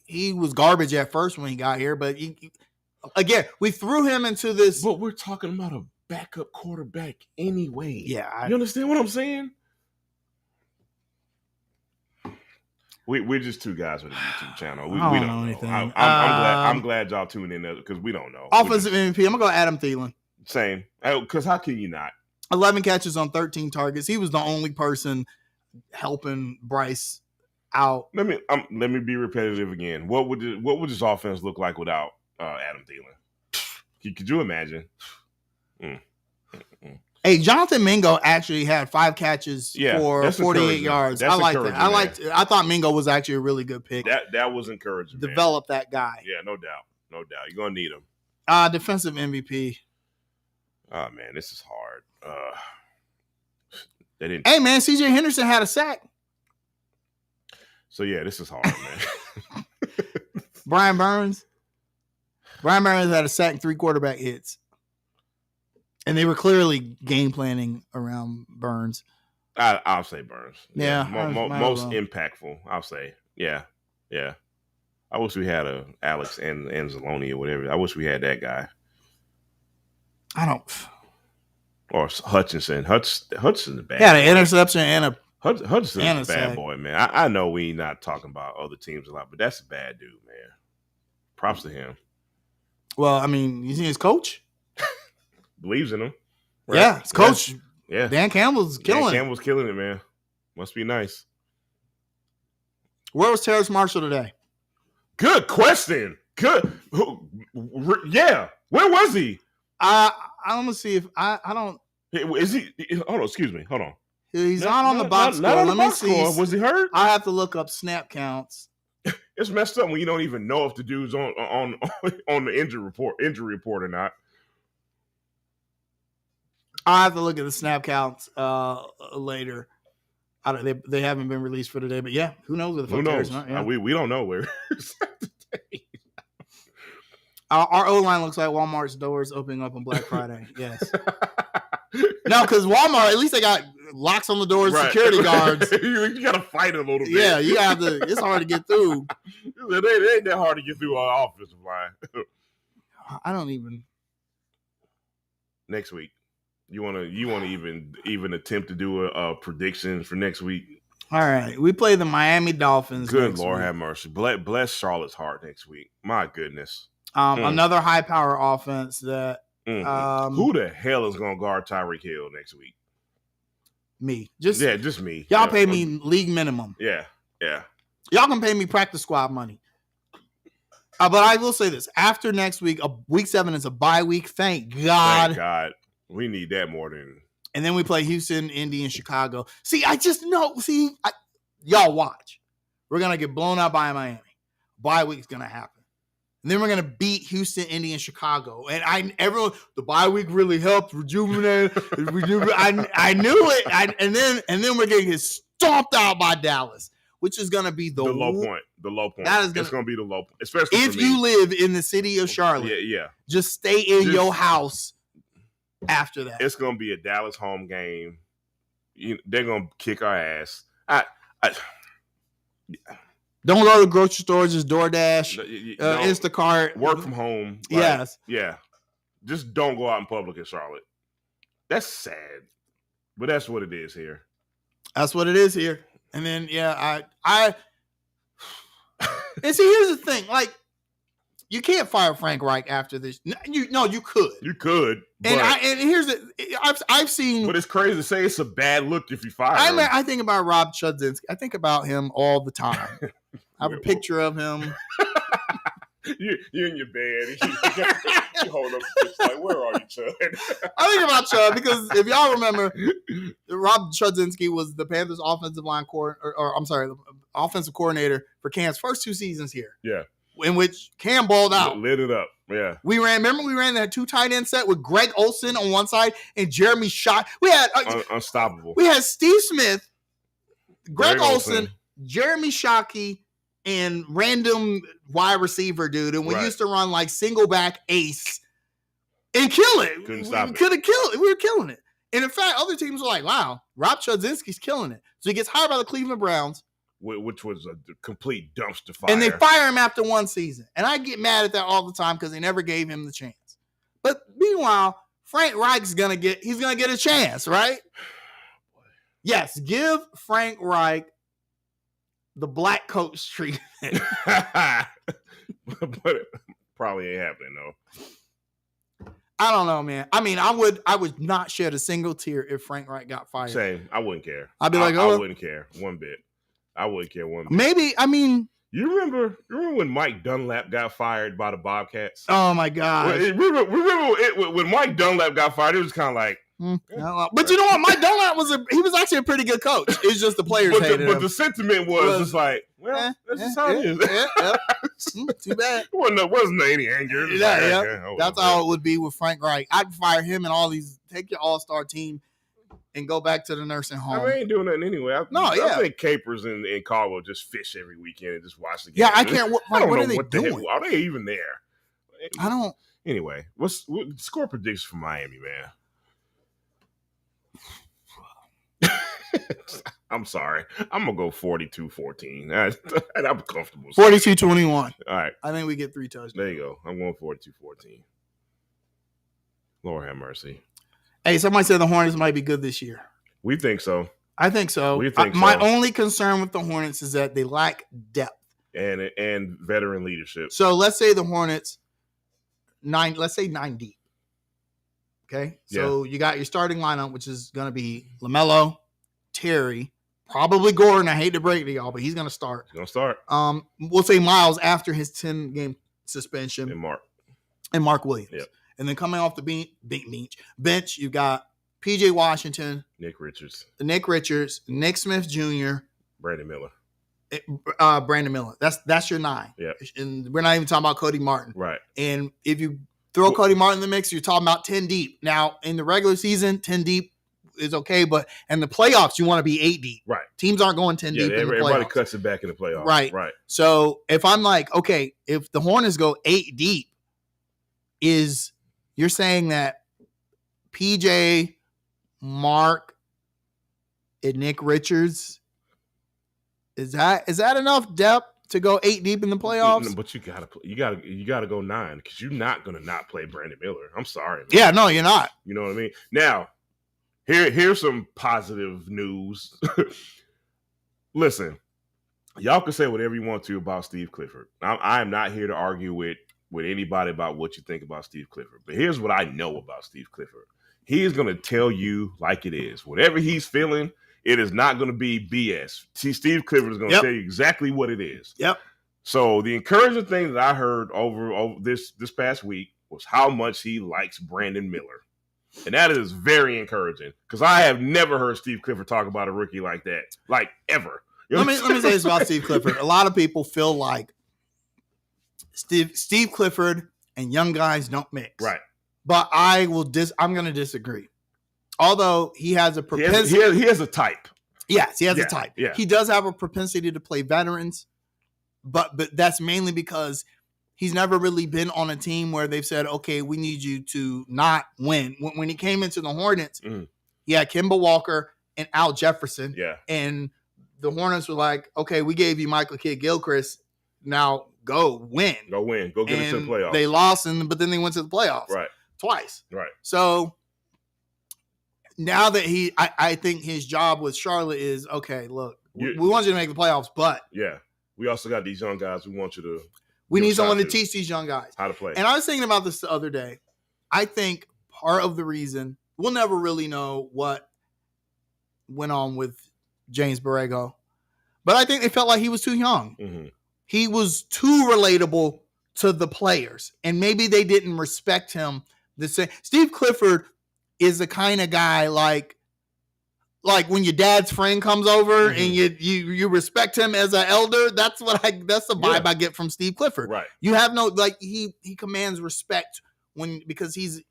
He was garbage at first when he got here, but again, we threw him into this. But we're talking about a backup quarterback anyway. Yeah, you understand what I'm saying? We're just two guys with a YouTube channel. We don't know anything. I'm glad y'all tuned in because we don't know. Offensive MVP, I'm gonna go Adam Thielen. Same, because how can you not? 11 catches on 13 targets. He was the only person helping Bryce out. Let me be repetitive again. What would this offense look like without Adam Thielen? Could you imagine? Hey, Jonathan Mingo actually had 5 catches for 48 yards. I like that. I thought Mingo was actually a really good pick. That was encouraging. Develop that guy. Yeah, no doubt. You're gonna need him. Defensive MVP. Oh man, this is hard. Hey man, CJ Henderson had a sack. So yeah, this is hard, man. Brian Burns had a sack and 3 quarterback hits. And they were clearly game planning around Burns. I'll say Burns. Yeah. Most impactful, I'll say. Yeah. I wish we had a Alex Anzalone or whatever. I wish we had that guy. Or Hutchinson. Hutson's a bad boy. Yeah, an interception and a Hutchinson's a bad boy, man. I know we not talking about other teams a lot, but that's a bad dude, man. Props to him. Well, I mean, you see his coach? Believes in him. Right? Yeah, his coach. Yeah. Dan Campbell's killing it, man. Must be nice. Where was Terrace Marshall today? Good question. Good. Yeah. Where was he? I'm gonna see if I don't. Is he? Hold on. Excuse me. Hold on. He's not on the box score. Let me see. Was he hurt? I have to look up snap counts. It's messed up when you don't even know if the dude's on the injury report or not. I have to look at the snap counts later. They haven't been released for today, but yeah, who knows? Who knows? Yeah. We don't know where. Our O-line looks like Walmart's doors opening up on Black Friday. Yes. No, because Walmart, at least they got locks on the doors, right. Security guards. You got to fight a little bit. Yeah, you have to. It's hard to get through. It ain't that hard to get through our offensive line. I don't even. Next week. You want to even attempt to do a prediction for next week? All right, we play the Miami Dolphins. Good Lord, have mercy. Bless Charlotte's heart next week. My goodness. Another high power offense that. Who the hell is going to guard Tyreek Hill next week? Me. Just me. Y'all pay me league minimum. Yeah. Y'all can pay me practice squad money. But I will say this: after next week, week 7 is a bye week. Thank God. Thank God. We need that more than. And then we play Houston, Indy, and Chicago. See, I just know. See, y'all watch. We're gonna get blown out by Miami. Bye week's gonna happen. And then we're gonna beat Houston, Indy, and Chicago. And the bye week really helped rejuvenate. I knew it. And then we're getting stomped out by Dallas, which is gonna be the low point. The low point. It's gonna be the low point, especially if you live in the city of Charlotte. Yeah. Just stay in your house after that. It's gonna be a Dallas home game. They're gonna kick our ass. Don't go to the grocery store, just DoorDash, Instacart. Work from home. Yes. Yeah. Just don't go out in public in Charlotte. That's sad. But that's what it is here. That's what it is here. And then, and see, here's the thing. Like, you can't fire Frank Reich after this. No, you could. You could. And here's I've seen. But it's crazy to say it's a bad look if you fire him. I think about Rob Chudzinski. I think about him all the time. I have a picture of him. You're in your bed. You hold up. It's like, where are you, Chud? I think about Chud because if y'all remember, Rob Chudzinski was the Panthers' offensive offensive coordinator for Cam's first 2 seasons here. Yeah. In which Cam balled out. Lit it up. Yeah. We ran that 2 tight end set with Greg Olsen on one side and Jeremy Shockey. We had unstoppable. We had Steve Smith, Greg Olsen, Jeremy Shockey, and random wide receiver dude. And we used to run like single back ace and kill it. Couldn't stop it. Could have killed it. We were killing it. And in fact, other teams were like, wow, Rob Chudzinski's killing it. So he gets hired by the Cleveland Browns. Which was a complete dumpster fire. And they fire him after 1 season. And I get mad at that all the time because they never gave him the chance. But meanwhile, Frank Reich's gonna get a chance, right? Yes, give Frank Reich the black coach treatment. But it probably ain't happening though. I don't know, man. I mean, I would not shed a single tear if Frank Reich got fired. Same. I wouldn't care. I'd be like, I wouldn't care one bit. I wouldn't care one bit. Maybe, I mean, you remember when Mike Dunlap got fired by the Bobcats? Oh my God! Remember when Mike Dunlap got fired? It was kind of like, but you know what? Mike Dunlap was actually a pretty good coach. It's just the players hated him. But the sentiment was just like, well, that's just how it is. Too bad. Wasn't any anger. That's how it would be with Frank Reich. I'd fire him and all these. Take your all-star team and go back to the nursing home. I ain't doing nothing anyway. I think Capers and Caldwell just fish every weekend and just watch the game. Yeah, I can't. What are they doing? Are they even there? I don't. Anyway, what score predictions for Miami, man? I'm sorry. I'm going to go 42-14. And I'm comfortable. 42-21. All right. I think we get 3 touchdowns. There you go. I'm going 42-14. Lord have mercy. Hey, somebody said the Hornets might be good this year. We think so. I think so. My only concern with the Hornets is that they lack depth. And veteran leadership. So let's say the Hornets, 9 deep. Okay? So you got your starting lineup, which is going to be LaMelo, Terry, probably Gordon. I hate to break it to y'all, but he's going to start. He's going to start. We'll say Miles after his 10-game suspension. And Mark Williams. Yep. And then coming off the bench, you got P.J. Washington. Nick Richards. Nick Smith Jr. Brandon Miller. That's your 9. Yeah. And we're not even talking about Cody Martin. Right. And if you throw Cody Martin in the mix, you're talking about 10 deep. Now, in the regular season, 10 deep is okay, but in the playoffs, you want to be 8 deep. Right. Teams aren't going 10 deep in the playoffs. Everybody cuts it back in the playoffs. Right. Right. So if I'm like, okay, if the Hornets go 8 deep, you're saying that PJ, Mark, and Nick Richards, is that enough depth to go 8 deep in the playoffs? But you gotta go 9 because you're not gonna not play Brandon Miller. I'm sorry, man. Yeah, no, you're not. You know what I mean? Now, here's some positive news. Listen, y'all can say whatever you want to about Steve Clifford. I am not here to argue with anybody about what you think about Steve Clifford. But here's what I know about Steve Clifford. He is going to tell you like it is. Whatever he's feeling, it is not going to be BS. See, Steve Clifford is going to tell you exactly what it is. Yep. So the encouraging thing that I heard over this past week was how much he likes Brandon Miller. And that is very encouraging because I have never heard Steve Clifford talk about a rookie like that, like ever. Let me say this about Steve Clifford. A lot of people feel like Steve Clifford and young guys don't mix. Right. But I'm going to disagree. Although he has a propensity. He has a type. Yes, he has a type. Yeah. He does have a propensity to play veterans, but that's mainly because he's never really been on a team where they've said, okay, we need you to not win. When he came into the Hornets, he had Kemba Walker and Al Jefferson. Yeah. And the Hornets were like, okay, we gave you Michael Kidd-Gilchrist. Now go win. Go win. Go get us to the playoffs. They lost, but then they went to the playoffs. Right. Twice. Right. So now that I think his job with Charlotte is, okay, look, we want you to make the playoffs, but yeah, we also got these young guys we want you to. We need someone to teach these young guys how to play. And I was thinking about this the other day. I think part of the reason we'll never really know what went on with James Borrego, but I think they felt like he was too young. Mm-hmm. He was too relatable to the players, and maybe they didn't respect him the same. Steve Clifford is the kind of guy like when your dad's friend comes over and you respect him as an elder. That's the vibe I get from Steve Clifford. Right. You have he commands respect because he's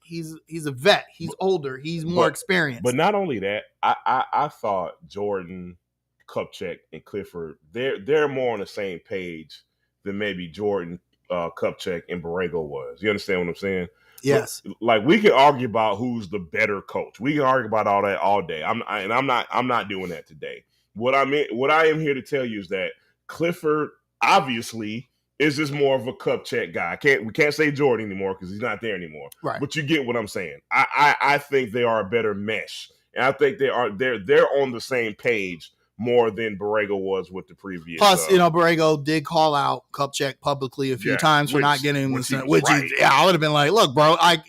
a vet. He's older. He's more experienced. But not only that, I thought Jordan, Kupchak, and Clifford they're more on the same page than maybe Jordan, Kupchak, and Borrego was. You understand what I'm saying? Yes. Like we can argue about who's the better coach. We can argue about all that all day. I'm not doing that today. What I am here to tell you is that Clifford obviously is just more of a Kupchak guy. We can't say Jordan anymore because he's not there anymore. Right. But you get what I'm saying. I think they are a better mesh, and I think they're on the same page more than Borrego was with the previous. Plus, Borrego did call out Kupchak publicly a few times for not getting him. I would have been like, look, bro, I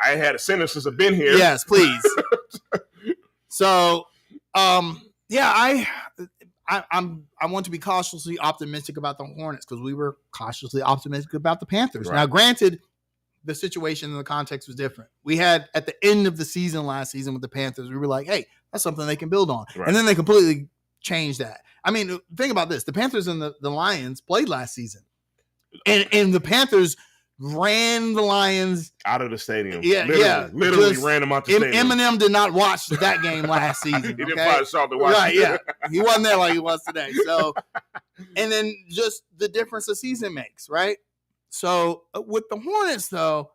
had a sentence since I've been here. Yes, please. So, I want to be cautiously optimistic about the Hornets because we were cautiously optimistic about the Panthers. Right. Now, granted, the situation and the context was different. We had at the end of the season last season with the Panthers, we were like, hey, that's something they can build on. Right. And then they completely changed that. I mean, think about this. The Panthers and the Lions played last season. And the Panthers ran the Lions out of the stadium. Literally ran them out the stadium. Eminem did not watch that game last season. He didn't probably start to watch it. Yeah. He wasn't there like he was today. So, and then just the difference a season makes, right? So with the Hornets, though,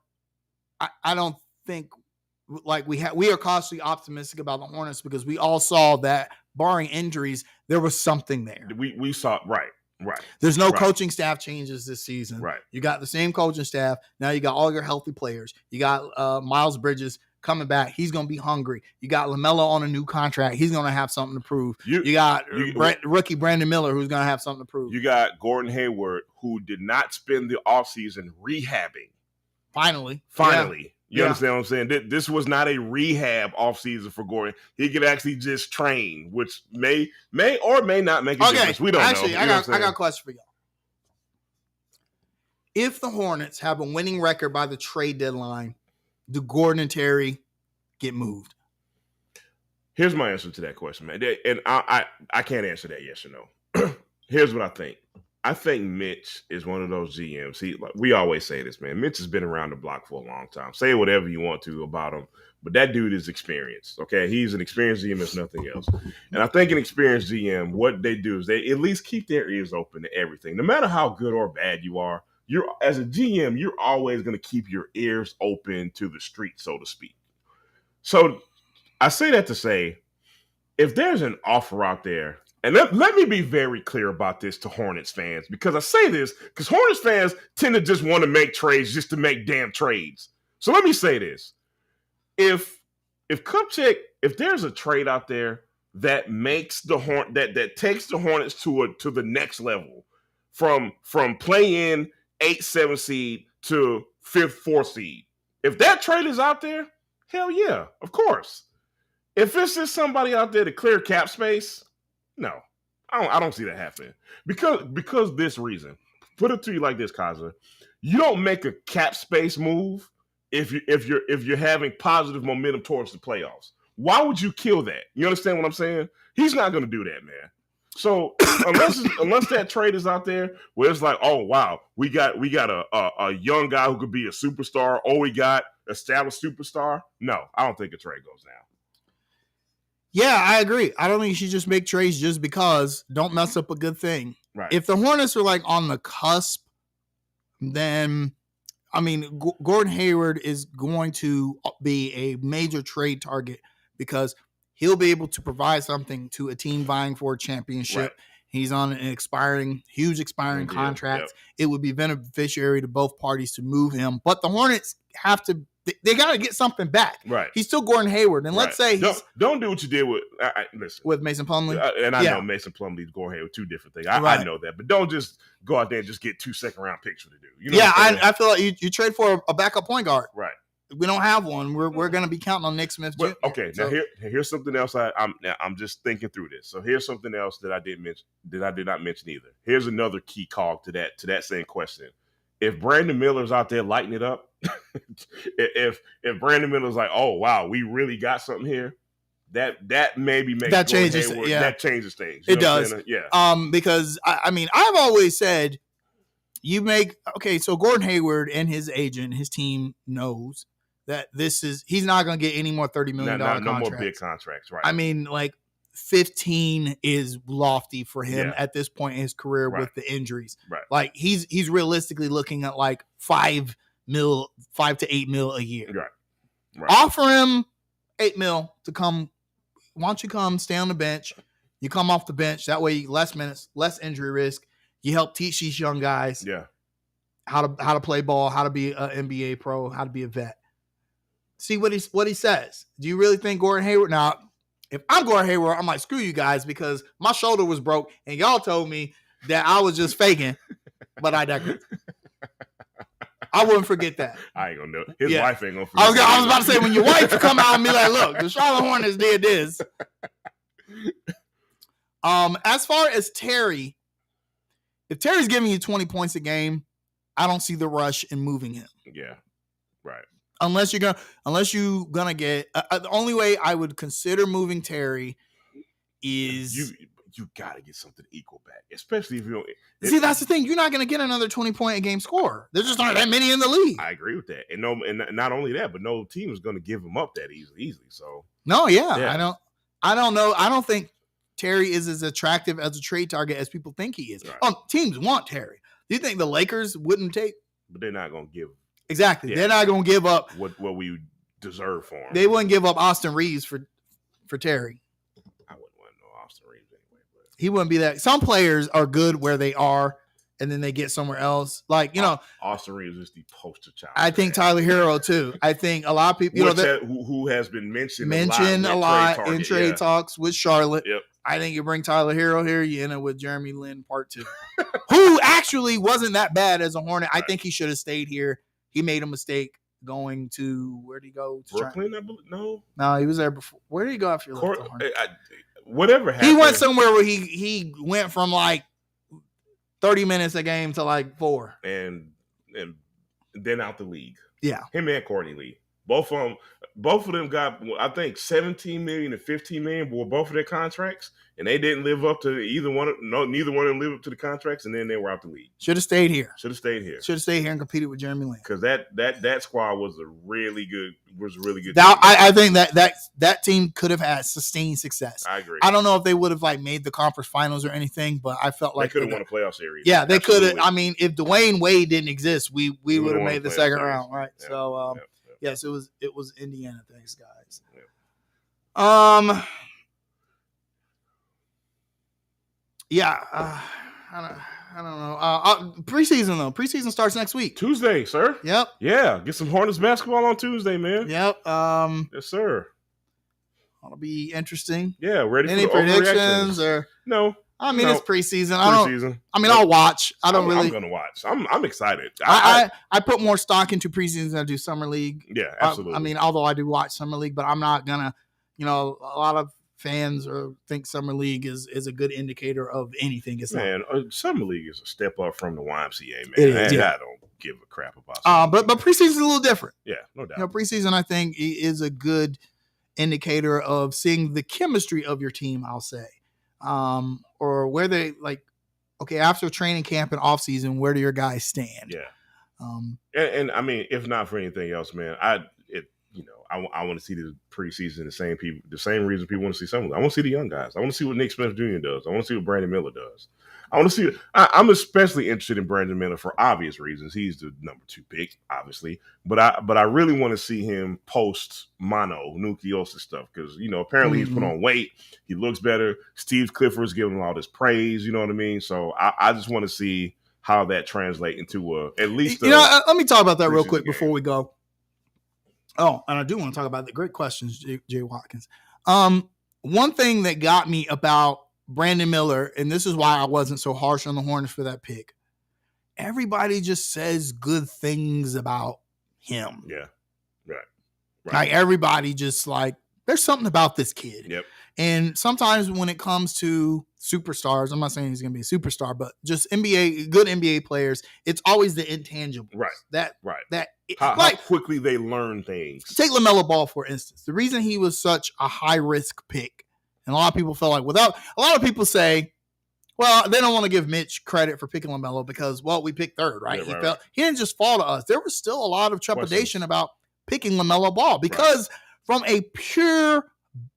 I don't think like we are cautiously optimistic about the Hornets because we all saw that barring injuries, there was something there. We saw right. There's no coaching staff changes this season. Right. You got the same coaching staff. Now you got all your healthy players. You got Miles Bridges coming back. He's going to be hungry. You got LaMelo on a new contract. He's going to have something to prove. You got rookie Brandon Miller who's going to have something to prove. You got Gordon Hayward who did not spend the offseason rehabbing. Finally. You understand what I'm saying? This was not a rehab offseason for Gordon. He could actually just train, which may or may not make a difference. We don't know. Actually, I got a question for y'all. If the Hornets have a winning record by the trade deadline, do Gordon and Terry get moved? Here's my answer to that question, man. And I can't answer that yes or no. Here's what I think. I think Mitch is one of those GMs. We always say this, man. Mitch has been around the block for a long time. Say whatever you want to about him, but that dude is experienced, okay? He's an experienced GM as nothing else. And I think an experienced GM, what they do is they at least keep their ears open to everything. No matter how good or bad you are, as a GM, you're always going to keep your ears open to the street, so to speak. So I say that to say, if there's an offer out there, and let me be very clear about this to Hornets fans, because I say this because Hornets fans tend to just want to make trades just to make damn trades. So let me say this. If Kupchak, if there's a trade out there that makes that takes the Hornets to the next level from play-in 8-7 seed to 5th, 4th seed, if that trade is out there, hell yeah, of course. If it's just somebody out there to clear cap space, no, I don't see that happening because this reason. Put it to you like this, Kaza. You don't make a cap space move if you're having positive momentum towards the playoffs. Why would you kill that? You understand what I'm saying? He's not going to do that, man. So unless that trade is out there where it's like, oh wow, we got a young guy who could be a superstar, or we got established superstar. No, I don't think a trade goes down. Yeah, I agree. I don't think you should just make trades just because. Don't mess up a good thing. Right. If the Hornets are like on the cusp, then I mean, Gordon Hayward is going to be a major trade target because he'll be able to provide something to a team vying for a championship. Right. He's on an huge expiring contract. Yep. It would be beneficiary to both parties to move him, but the Hornets have to. They got to get something back. Right. He's still Gordon Hayward, and let's say don't do what you did with listen with Mason Plumlee. And I know Mason Plumlee and Gordon Hayward, two different things. I know that, but don't just go out there and just get 2 second-round picks for the dude. You know I feel like you trade for a backup point guard. Right. We don't have one. We're going to be counting on Nick Smith. But, okay, now here's something else. I'm just thinking through this. So here's something else that I did not mention either. Here's another key cog to that same question. If Brandon Miller's out there lighting it up, if Brandon Miller's like, oh wow, we really got something here, that maybe makes that changes Hayward, that changes things. It does. Yeah. Because I mean, I've always said so Gordon Hayward and his agent, his team knows that he's not going to get any more $30 million contracts. No more big contracts, right? I mean, like 15 is lofty for him at this point in his career with the injuries. Right. Like he's realistically looking at like $5 to $8 million a year. Right. Offer him $8 million to come. Why don't you come stay on the bench? You come off the bench. That way, less minutes, less injury risk. You help teach these young guys how to play ball, how to be an NBA pro, how to be a vet. See what he says. Do you really think Gordon Hayward? Now, if I'm Gordon Hayward, I'm like, screw you guys because my shoulder was broke and y'all told me that I was just faking, but I digress. I wouldn't forget that. I ain't gonna know. His wife ain't gonna forget. I was about to say, when your wife come out and be like, look, the Charlotte Hornets did this. As far as Terry, if Terry's giving you 20 points a game, I don't see the rush in moving him. Yeah, right. Unless you're gonna get the only way I would consider moving Terry is you got to get something equal back, especially if you don't. See, that's the thing. You're not going to get another 20-point a game scorer. There just aren't that many in the league. I agree with that, and not only that, but no team is going to give him up that easily. So I don't know. I don't think Terry is as attractive as a trade target as people think he is. Right. Teams want Terry. Do you think the Lakers wouldn't take? But they're not going to give. Exactly. Yeah. They're not going to give up what we deserve for him. They wouldn't give up Austin Reeves for Terry. I wouldn't want no Austin Reeves anyway. But he wouldn't be that. Some players are good where they are, and then they get somewhere else. Like, Austin Reeves is the poster child. I think Tyler Hero too. I think a lot of people, who has been mentioned a lot in trade talks with Charlotte. Yep. I think you bring Tyler Hero here, you end up with Jeremy Lin Part 2, who actually wasn't that bad as a Hornet. Right. I think he should have stayed here. He made a mistake going to where did he go? Brooklyn? No, he was there before. Where did he go after he left the Hornet? Whatever happened. He went somewhere where he went from like 30 minutes a game to like 4, and then out the league. Yeah, him and Courtney Lee. Both of them got, I think, $17 million and $15 million were both of their contracts, and they didn't live up to neither one of them lived up to the contracts, and then they were out the league. Should have stayed here. Should have stayed here and competed with Jeremy Lin. Because that squad was really good. I think that team could have had sustained success. I agree. I don't know if they would have like made the conference finals or anything, but I felt like they could have won a playoff series. Yeah, they could have. I mean, if Dwayne Wade didn't exist, we would have made the second round, right? Yeah. So. Yeah. Yes, it was Indiana. Thanks, guys. Yeah. I don't know. Preseason though. Preseason starts next week. Tuesday, sir. Yep. Yeah. Get some Hornets basketball on Tuesday, man. Yep. Yes, sir. It'll be interesting. Yeah. Ready for any predictions or no? I mean, it's preseason. I'll watch. I'm going to watch. I'm excited. I put more stock into preseason than I do summer league. Yeah, absolutely. Although I do watch summer league, but I'm not gonna. A lot of fans think summer league is a good indicator of anything. It's man, summer league is a step up from the YMCA, man. It is, I don't give a crap about. But preseason is a little different. Yeah, no doubt. Preseason I think is a good indicator of seeing the chemistry of your team. I'll say, or where they like. Okay, after training camp and off season, where do your guys stand? Yeah. And I mean, if not for anything else, man, I want to see the preseason the same reason people want to see someone. I want to see the young guys. I want to see what Nick Smith Jr. does. I want to see what Brandon Miller does. I want to see. I'm especially interested in Brandon Miller for obvious reasons. He's the number 2 pick, obviously. But I really want to see him post nucleosis stuff because apparently he's put on weight. He looks better. Steve Clifford's giving him all this praise. You know what I mean? So I just want to see how that translates into at least. Let me talk about that real quick before we go. Oh, and I do want to talk about the great questions, Jay Watkins. One thing that got me about Brandon Miller, and this is why I wasn't so harsh on the Hornets for that pick. Everybody just says good things about him. Yeah, right. Like everybody just like, there's something about this kid. Yep. And sometimes when it comes to superstars, I'm not saying he's going to be a superstar, but just good NBA players, it's always the intangibles. Right. How quickly they learn things. Take LaMelo Ball, for instance. The reason he was such a high-risk pick, and a lot of people felt like a lot of people say, well, they don't want to give Mitch credit for picking LaMelo because, we picked third, right? Yeah, he didn't just fall to us. There was still a lot of trepidation about picking LaMelo Ball because from a pure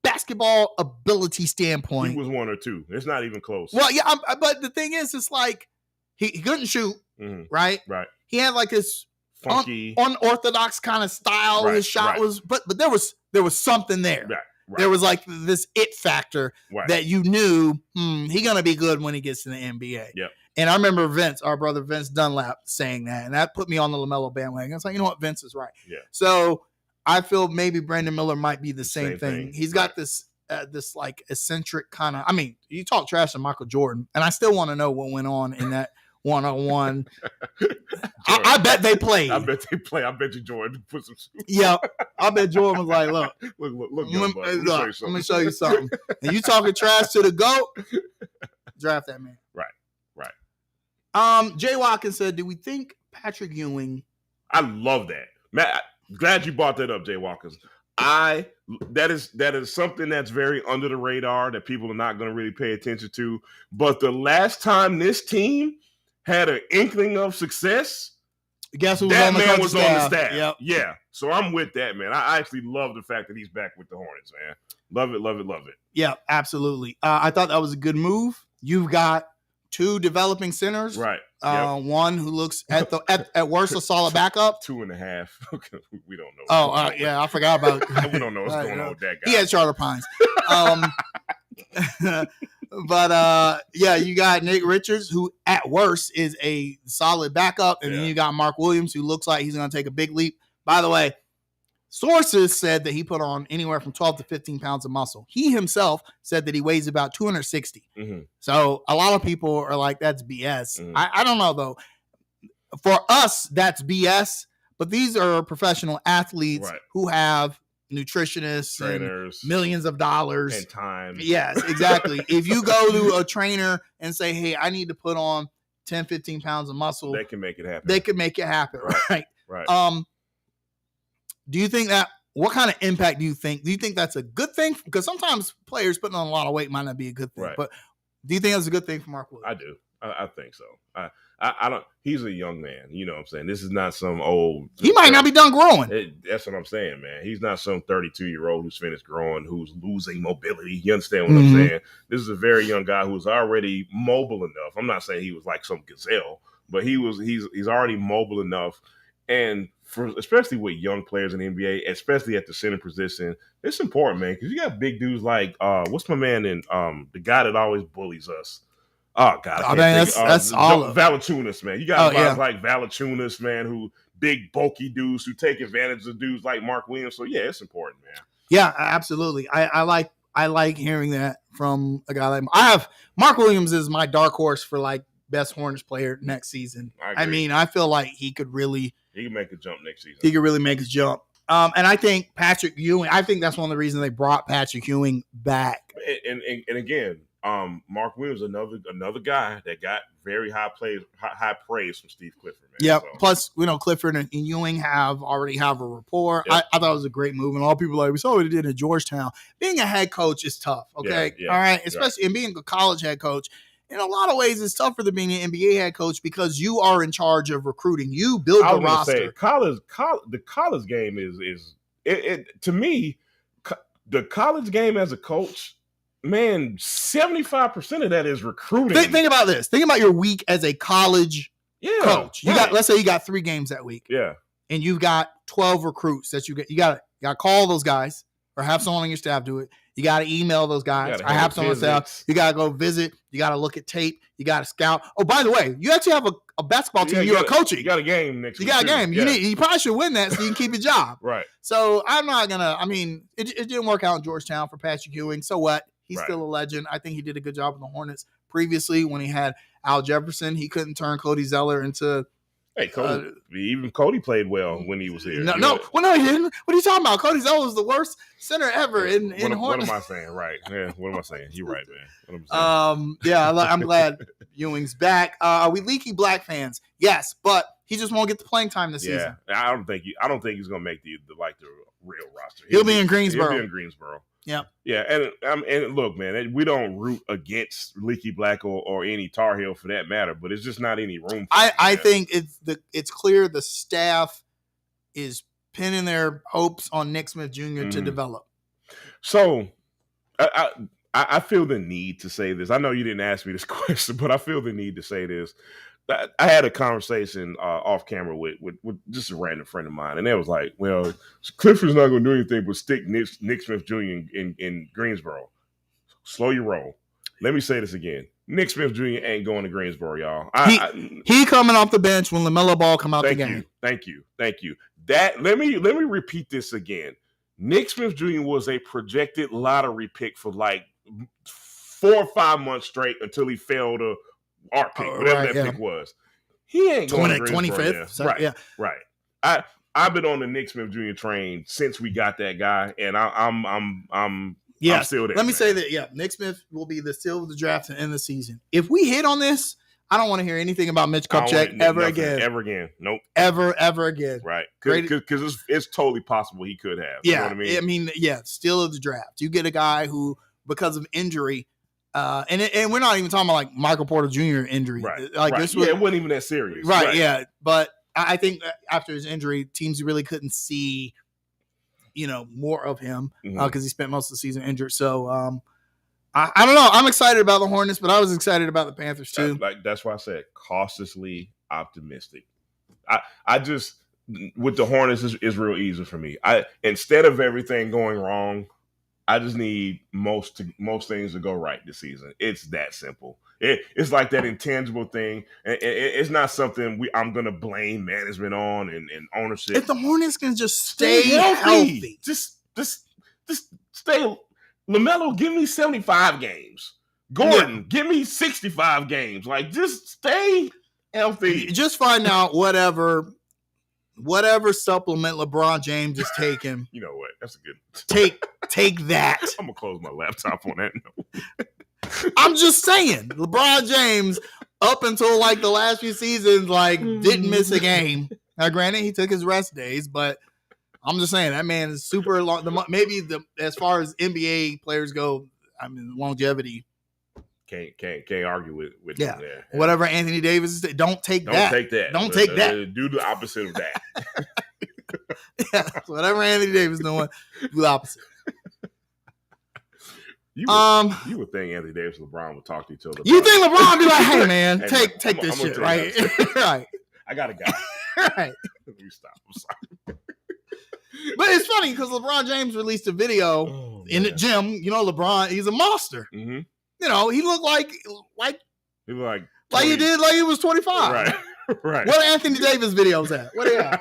basketball ability standpoint, he was 1 or 2. It's not even close. Well, yeah, but the thing is, it's like he couldn't shoot, right? Right. He had like this funky, unorthodox kind of style. His shot was, but there was something there. Right. There was like this it factor that you knew he's gonna be good when he gets to the NBA. Yep. And I remember our brother Vince Dunlap saying that, and that put me on the LaMelo bandwagon. I was like, you know what, Vince is right. Yeah. So I feel maybe Brandon Miller might be the same thing. He's got this like eccentric kind of. I mean, you talk trash to Michael Jordan, and I still want to know what went on in that one-on-one. I bet they played. I bet you Jordan put some. Yeah, I bet Jordan was like, "Look, let me show you something." And you talking trash to the GOAT? Draft that man. Right. Jay Watkins said, "Do we think Patrick Ewing?" I love that, Matt. Glad you brought that up, Jay Watkins. That is something that's very under the radar that people are not going to really pay attention to. But the last time this team had an inkling of success, guess who that man was on the staff. Yep. Yeah, so I'm with that, man. I actually love the fact that he's back with the Hornets, man. Love it. Yeah, absolutely. I thought that was a good move. You've got 2 developing centers, right? One who looks at worst a solid backup. 2.5. We don't know. Oh, yeah, I forgot about. We don't know what's going on with that guy. He had Charter Pines. But you got Nick Richards, who at worst is a solid backup, and then you got Mark Williams, who looks like he's going to take a big leap. By the way, sources said that he put on anywhere from 12 to 15 pounds of muscle. He himself said that he weighs about 260. Mm-hmm. So a lot of people are like, that's BS. Mm-hmm. I don't know, though. For us, that's BS. But these are professional athletes who have nutritionists, trainers, and millions of dollars. And time. Yes, exactly. If you go to a trainer and say, hey, I need to put on 10, 15 pounds of muscle. They can make it happen. Right. Do you think what kind of impact do you think? Do you think that's a good thing? Because sometimes players putting on a lot of weight might not be a good thing. Right. But do you think that's a good thing for Mark Williams? I do. I think so. I don't. He's a young man. You know what I'm saying? This is not some old. He might not be done growing. That's what I'm saying, man. He's not some 32-year-old who's finished growing, who's losing mobility. You understand what I'm saying? This is a very young guy who's already mobile enough. I'm not saying he was like some gazelle, but he's already mobile enough. And especially with young players in the NBA, especially at the center position, it's important, man, because you got big dudes like what's my man in the guy that always bullies us. Oh God, that's all Valanciunas, man. You got guys like Valanciunas, man, who big bulky dudes who take advantage of dudes like Mark Williams. So yeah, it's important, man. Yeah, absolutely. I like hearing that from a guy like Mark Williams is my dark horse for like best Hornets player next season. I mean, I feel like he can make a jump next season. He could really make a jump. And I think Patrick Ewing, I think that's one of the reasons they brought Patrick Ewing back. and again, Mark Williams, another guy that got very high praise from Steve Clifford. Man. Yeah. So. Plus, Clifford and Ewing already have a rapport. Yep. I thought it was a great move, and all people we saw what he did in Georgetown. Being a head coach is tough. Okay, all right, especially in being a college head coach. In a lot of ways, it's tougher than being an NBA head coach because you are in charge of recruiting. You build the roster. The college game is to me, the college game as a coach, man, 75% of that is recruiting. Think about this. Think about your week as a college coach. Let's say you got 3 games that week. Yeah. And you've got 12 recruits that you got to call those guys or have someone on your staff do it. You got to email those guys. I have someone staff. You got to go visit. You got to look at tape. You got to scout. Oh, by the way, you actually have a basketball team you're coaching. You got a game next week. You got a game. Yeah. You probably should win that so you can keep your job. Right. So I'm not going to, it didn't work out in Georgetown for Patrick Ewing. So what? He's still a legend. I think he did a good job with the Hornets previously when he had Al Jefferson. He couldn't turn Cody Zeller into. Hey, even Cody played well when he was here. No, he didn't. What are you talking about? Cody Zeller was the worst center ever in Hornets. What am I saying? Right. Yeah, what am I saying? You're right, man. I'm glad Ewing's back. Are we leaky Black fans? Yes, but he just won't get the playing time this season. I don't think he's gonna make the real roster. He'll be in Greensboro. He'll be in Greensboro. Yeah. Yeah, and look, man, we don't root against Leaky Black or any Tar Heel for that matter, but it's just not any room for I think it's clear the staff is pinning their hopes on Nick Smith Jr. to develop. So I feel the need to say this. I know you didn't ask me this question, but I feel the need to say this. I had a conversation off camera with just a random friend of mine, and they was like, well, Clifford's not going to do anything but stick Nick Smith Jr. in Greensboro. Slow your roll. Let me say this again. Nick Smith Jr. ain't going to Greensboro, y'all. He coming off the bench when LaMelo Ball come out the game. Thank you. Let me repeat this again. Nick Smith Jr. was a projected lottery pick for like 4 or 5 months straight until he fell to our pick, whatever that pick was. He ain't going to 25th. So, right. I've been on the Nick Smith Jr. train since we got that guy, and I'm still there. Let me say that, Nick Smith will be the steal of the draft and end the season. If we hit on this, I don't want to hear anything about Mitch Kupchak ever again. Nope. Ever again. Right. Because it's totally possible he could have. Yeah. You know what I mean? Steal of the draft. You get a guy who, because of injury, and we're not even talking about like Michael Porter Jr. injury. Right. This was, it wasn't even that serious. Right. Yeah. But I think after his injury, teams really couldn't see, more of him because he spent most of the season injured. So I don't know. I'm excited about the Hornets, but I was excited about the Panthers too. That's why I said cautiously optimistic. I just with the Hornets is real easy for me. Instead of everything going wrong, I just need most things to go right this season. It's that simple. It's like that intangible thing. It's not something I'm going to blame management on and ownership. If the Hornets can just stay healthy. Just stay. LaMelo, give me 75 games. Gordon, give me 65 games. Like, just stay healthy. Just find out whatever supplement LeBron James is taking. You know what? That's a good take that. I'm gonna close my laptop on that note. I'm just saying, LeBron James, up until like the last few seasons, didn't miss a game. Now, granted, he took his rest days, but I'm just saying that man is super long. As far as NBA players go, longevity. Can't argue with him there. Whatever Anthony Davis is, don't take that. Don't take that. Do the opposite of that. Whatever Anthony Davis doing, do the opposite. You would think Anthony Davis and LeBron would talk to each other. You think LeBron would be like, "Hey man, take this shit, right?" Right. I got a guy. Right. Let me stop. I'm sorry. But it's funny because LeBron James released a video in the gym. LeBron, he's a monster. Mm-hmm. He looked like he did, like he was 25. Right. Right. What are Anthony Davis videos at? What are they at?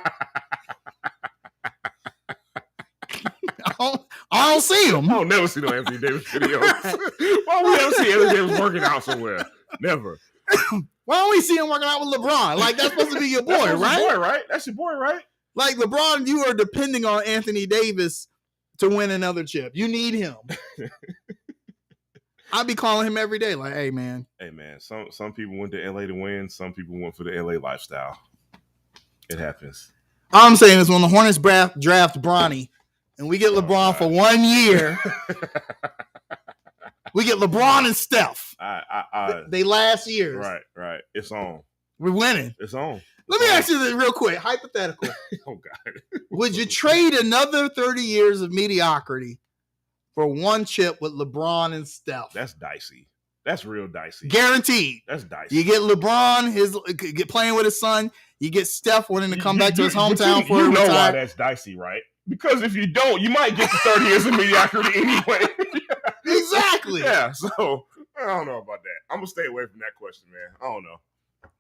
I don't see him. I don't never see no Anthony Davis videos. Why don't we ever see Anthony Davis working out somewhere? Never. Why don't we see him working out with LeBron? Like, that's supposed to be your boy, right? Your boy, right? That's your boy, right? Like, LeBron, you are depending on Anthony Davis to win another chip. You need him. I'd be calling him every day, like, hey man. Hey man, some people went to LA to win. Some people went for the LA lifestyle. It happens. All I'm saying is when the Hornets draft Bronny, and we get LeBron for 1 year, we get LeBron and Steph. They last years. Right. It's on. We're winning. It's on. Let me ask you this real quick, hypothetical. Oh God. Would you trade another 30 years of mediocrity for one chip with LeBron and Steph? That's dicey. That's real dicey. Guaranteed. That's dicey. You get LeBron, playing with his son. You get Steph wanting to come back to his hometown for a retire. Why that's dicey, right? Because if you don't, you might get the 30 years of mediocrity anyway. Exactly. Yeah, so I don't know about that. I'm going to stay away from that question, man. I don't know.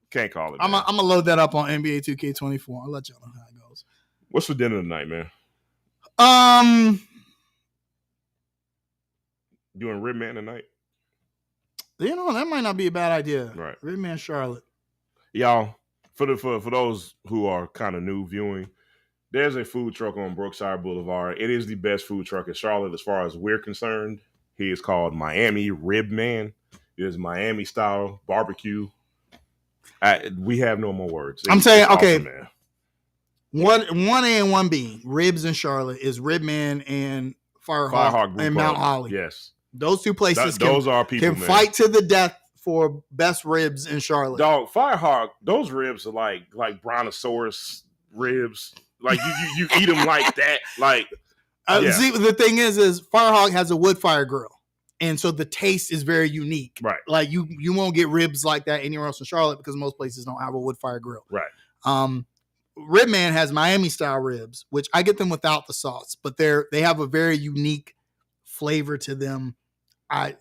Can't call it. I'm going to load that up on NBA 2K24. I'll let y'all know how it goes. What's for dinner tonight, man? Doing Rib Man tonight? You know, that might not be a bad idea. Right. Rib Man Charlotte. Y'all, for those who are kind of new viewing, there's a food truck on Brookshire Boulevard. It is the best food truck in Charlotte as far as we're concerned. He is called Miami Rib Man. It is Miami style barbecue. We have no more words. I'm saying, okay. Awesome, man. One A and one B, Ribs in Charlotte is Rib Man and Firehawk and Mount Holly. Yes. Those two places can fight to the death for best ribs in Charlotte. Dog, Firehawk, those ribs are like brontosaurus ribs. Like you eat them like that. Like see, the thing is Firehawk has a wood fire grill. And so the taste is very unique. Right. Like you won't get ribs like that anywhere else in Charlotte because most places don't have a wood fire grill. Right. Rib Man has Miami style ribs, which I get them without the sauce, but they have a very unique flavor to them.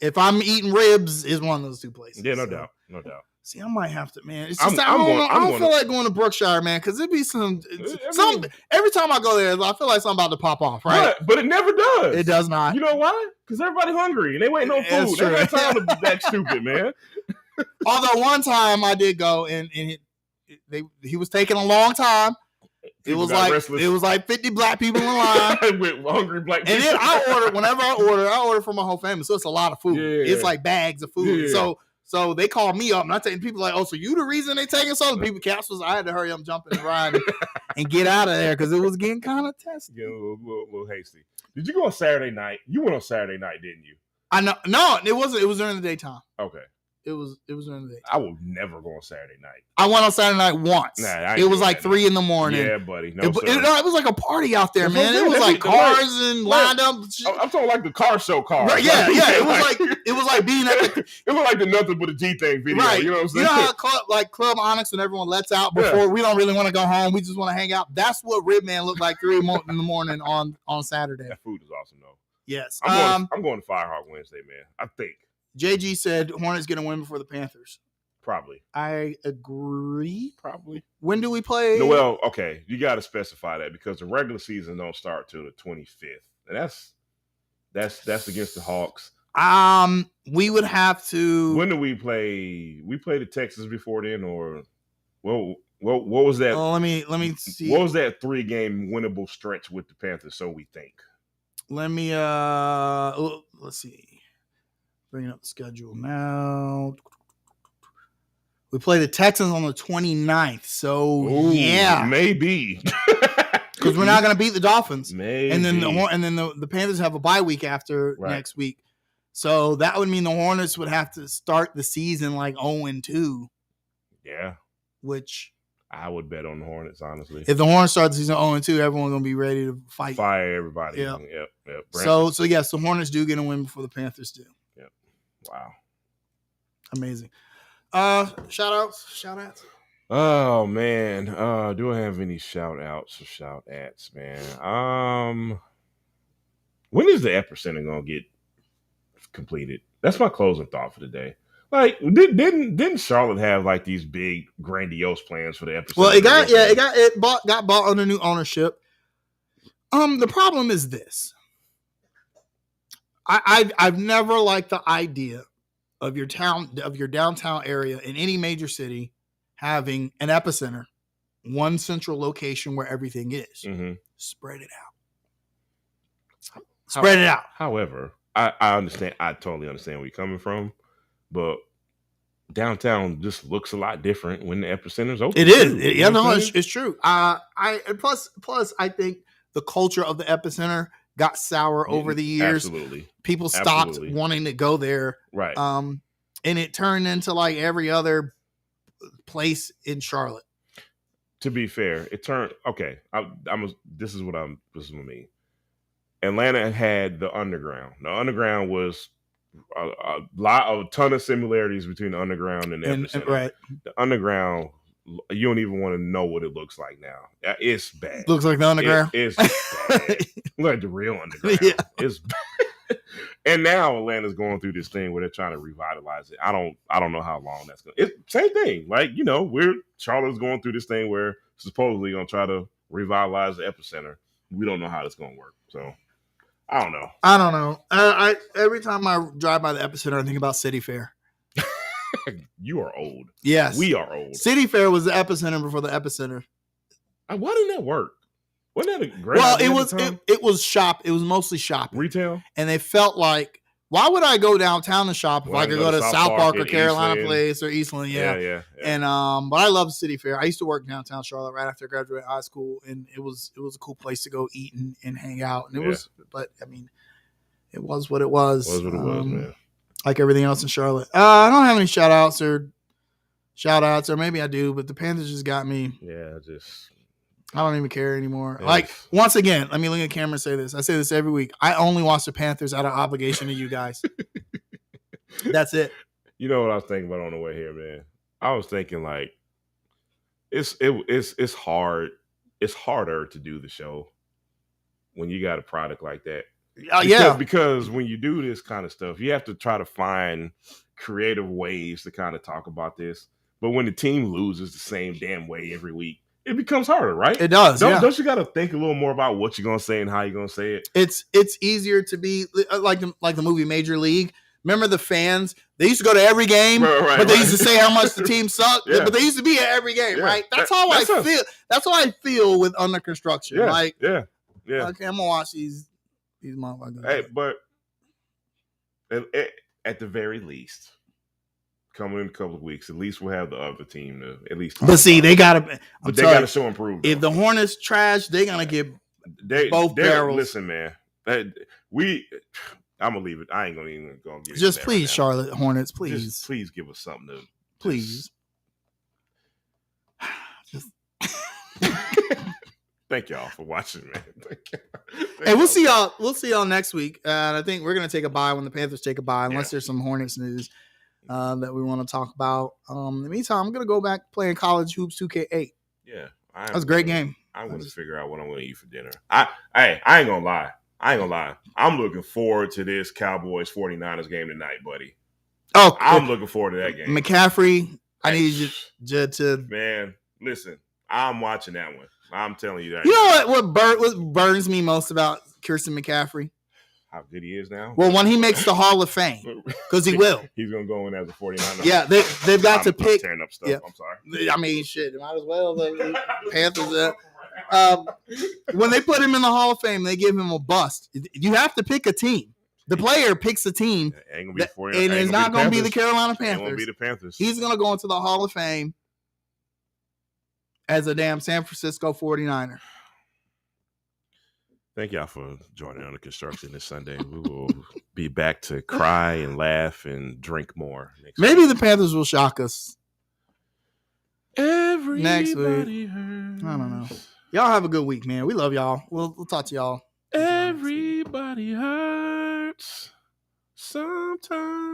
If I'm eating ribs, it's one of those two places. Yeah, no doubt. See, I might have to, man. It's just I don't feel like going to Brookshire, man, because it'd be every time I go there, I feel like something about to pop off, right? But it never does. It does not. You know why? Because everybody hungry and they waiting on food. They got time to act stupid, man. Although one time I did go and he was taking a long time. It was like 50 black people in line with hungry black people. And then I order for my whole family. So it's a lot of food. Yeah. It's like bags of food. Yeah. So they called me up and I tell people like, oh, so you the reason they taking so? The people capsules. I had to hurry up, jump in the ride and get out of there because it was getting kind of testy. Yeah, a little hasty. Did you go on Saturday night? You went on Saturday night, didn't you? I know. No, it wasn't. It was during the daytime. Okay. It was during the day. I will never go on Saturday night. I went on Saturday night once. It was like 3 a.m. Yeah, buddy. It was like a party out there, man. It was like cars and lined up. I'm talking like the car show cars. Right, yeah. It was like being at the. It was like the Nothing But a G Thing video. Right. You know what I'm saying? You know how Club Onyx and everyone lets out before we don't really want to go home. We just want to hang out. That's what Rib Man looked like 3 in the morning on Saturday. That food is awesome though. Yes. I'm going to Firehawk Wednesday, man. I think. JG said Hornets going to win before the Panthers. Probably. I agree. Probably. When do we play? No, well, okay. You got to specify that because the regular season don't start till the 25th. And that's against the Hawks. We would have to. When do we play? We play the Texans before then, or what was that? Oh, let me see. What was that 3-game winnable stretch with the Panthers? So we think. Let me let's see. Bringing up the schedule now. We play the Texans on the 29th. So, yeah. Maybe. Because we're not going to beat the Dolphins. Maybe. And then the Panthers have a bye week after next week. So, that would mean the Hornets would have to start the season like 0-2. Yeah. Which I would bet on the Hornets, honestly. If the Hornets start the season 0-2, everyone's going to be ready to fight. Fire everybody. Yep. Yep. So yes, the Hornets do get a win before the Panthers do. Yep. Wow. Amazing. Shout outs. Oh man. Do I have any shout outs or shout ats, man? When is the epicenter gonna get completed? That's my closing thought for the day. Like, didn't Charlotte have like these big grandiose plans for the epicenter? Well, it got bought under new ownership. The problem is this. I've never liked the idea of your downtown area in any major city having an epicenter, one central location where everything is. Mm-hmm. Spread it out. Spread it out. However, I understand. I totally understand where you're coming from, but downtown just looks a lot different when the epicenter's open. It is. Too, Yeah, no, it's true. And plus, I think the culture of the epicenter got sour over the years. Absolutely. People stopped wanting to go there. Right. And it turned into like every other place in Charlotte. To be fair, it turned okay. This is what I mean. Atlanta had the underground. The underground was a ton of similarities between the underground and the epicenter. Right. The underground, you don't even want to know what it looks like now. It's bad. Looks like the underground. It's bad. Like the real underground. Yeah. It's bad. And now Atlanta's going through this thing where they're trying to revitalize it. I don't know how long that's going to. It's same thing. Like, Charlotte's going through this thing where supposedly going to try to revitalize the epicenter. We don't know how it's going to work. So I don't know. I every time I drive by the epicenter, I think about City Fair. You are old. Yes. We are old. City Fair was the epicenter before the epicenter. Why didn't that work? Wasn't that a great idea? Well, it was shop. It was mostly shopping. Retail. And they felt like, why would I go downtown to shop if I could go to South Park or Carolina Eastland. Place or Eastland? Yeah. And but I love City Fair. I used to work downtown Charlotte right after I graduated high school, and it was a cool place to go eat and hang out. And it was, but I mean, it was what it was. It was what it was, man. Like everything else in Charlotte. I don't have any shout outs, or maybe I do, but the Panthers just got me. Yeah, I don't even care anymore. Yes. Like, once again, let me look at the camera and say this. I say this every week. I only watch the Panthers out of obligation to you guys. That's it. You know what I was thinking about on the way here, man? I was thinking like it's hard. It's harder to do the show when you got a product like that. Because when you do this kind of stuff, you have to try to find creative ways to kind of talk about this. But when the team loses the same damn way every week, it becomes harder, right? It does. Don't you got to think a little more about what you're gonna say and how you're gonna say it? It's easier to be like the movie Major League. Remember the fans? They used to go to every game, but they used to say how much the team sucked. Yeah. But they used to be at every game, right? That's how I feel. That's how I feel with Under Construction. Yeah. Like, yeah. Okay, I'm gonna watch these motherfuckers. Hey, but at the very least, coming in a couple of weeks, at least we'll have the other team to at least. But see, they gotta. But they gotta show improvement. If the Hornets trash, they're gonna get both barrels. Listen, man, I'm gonna leave it. I ain't gonna even go get it. Just please, Charlotte Hornets, please, please give us something to. Please. Thank y'all for watching, man. Hey, we'll see y'all. We'll see y'all next week. And I think we're gonna take a bye when the Panthers take a bye, unless there's some Hornets news that we want to talk about. In the meantime, I'm gonna go back playing college hoops 2K8. Yeah, that was a great game. I'm gonna figure out what I'm gonna eat for dinner. I ain't gonna lie. I'm looking forward to this Cowboys 49ers game tonight, buddy. Oh, I'm looking forward to that game. McCaffrey, I need you to. Man, listen, I'm watching that one. I'm telling you that. You know what burns me most about Kirsten McCaffrey? How good he is now? Well, when he makes the Hall of Fame, because he will. He's going to go in as a 49er. Yeah, they've got to pick. I'm tearing up stuff. Yeah. I'm sorry. I mean, shit, might as well. The Panthers. When they put him in the Hall of Fame, they give him a bust. You have to pick a team. The player picks a team. Ain't gonna be and it's not going to be the Carolina Panthers. Ain't going to be the Panthers. He's going to go into the Hall of Fame as a damn San Francisco 49er. Thank y'all for joining Under Construction this Sunday. We will be back to cry and laugh and drink more. Maybe the Panthers will shock us. Everybody next week. Hurts. I don't know. Y'all have a good week, man. We love y'all. We'll talk to y'all. Everybody hurts sometimes.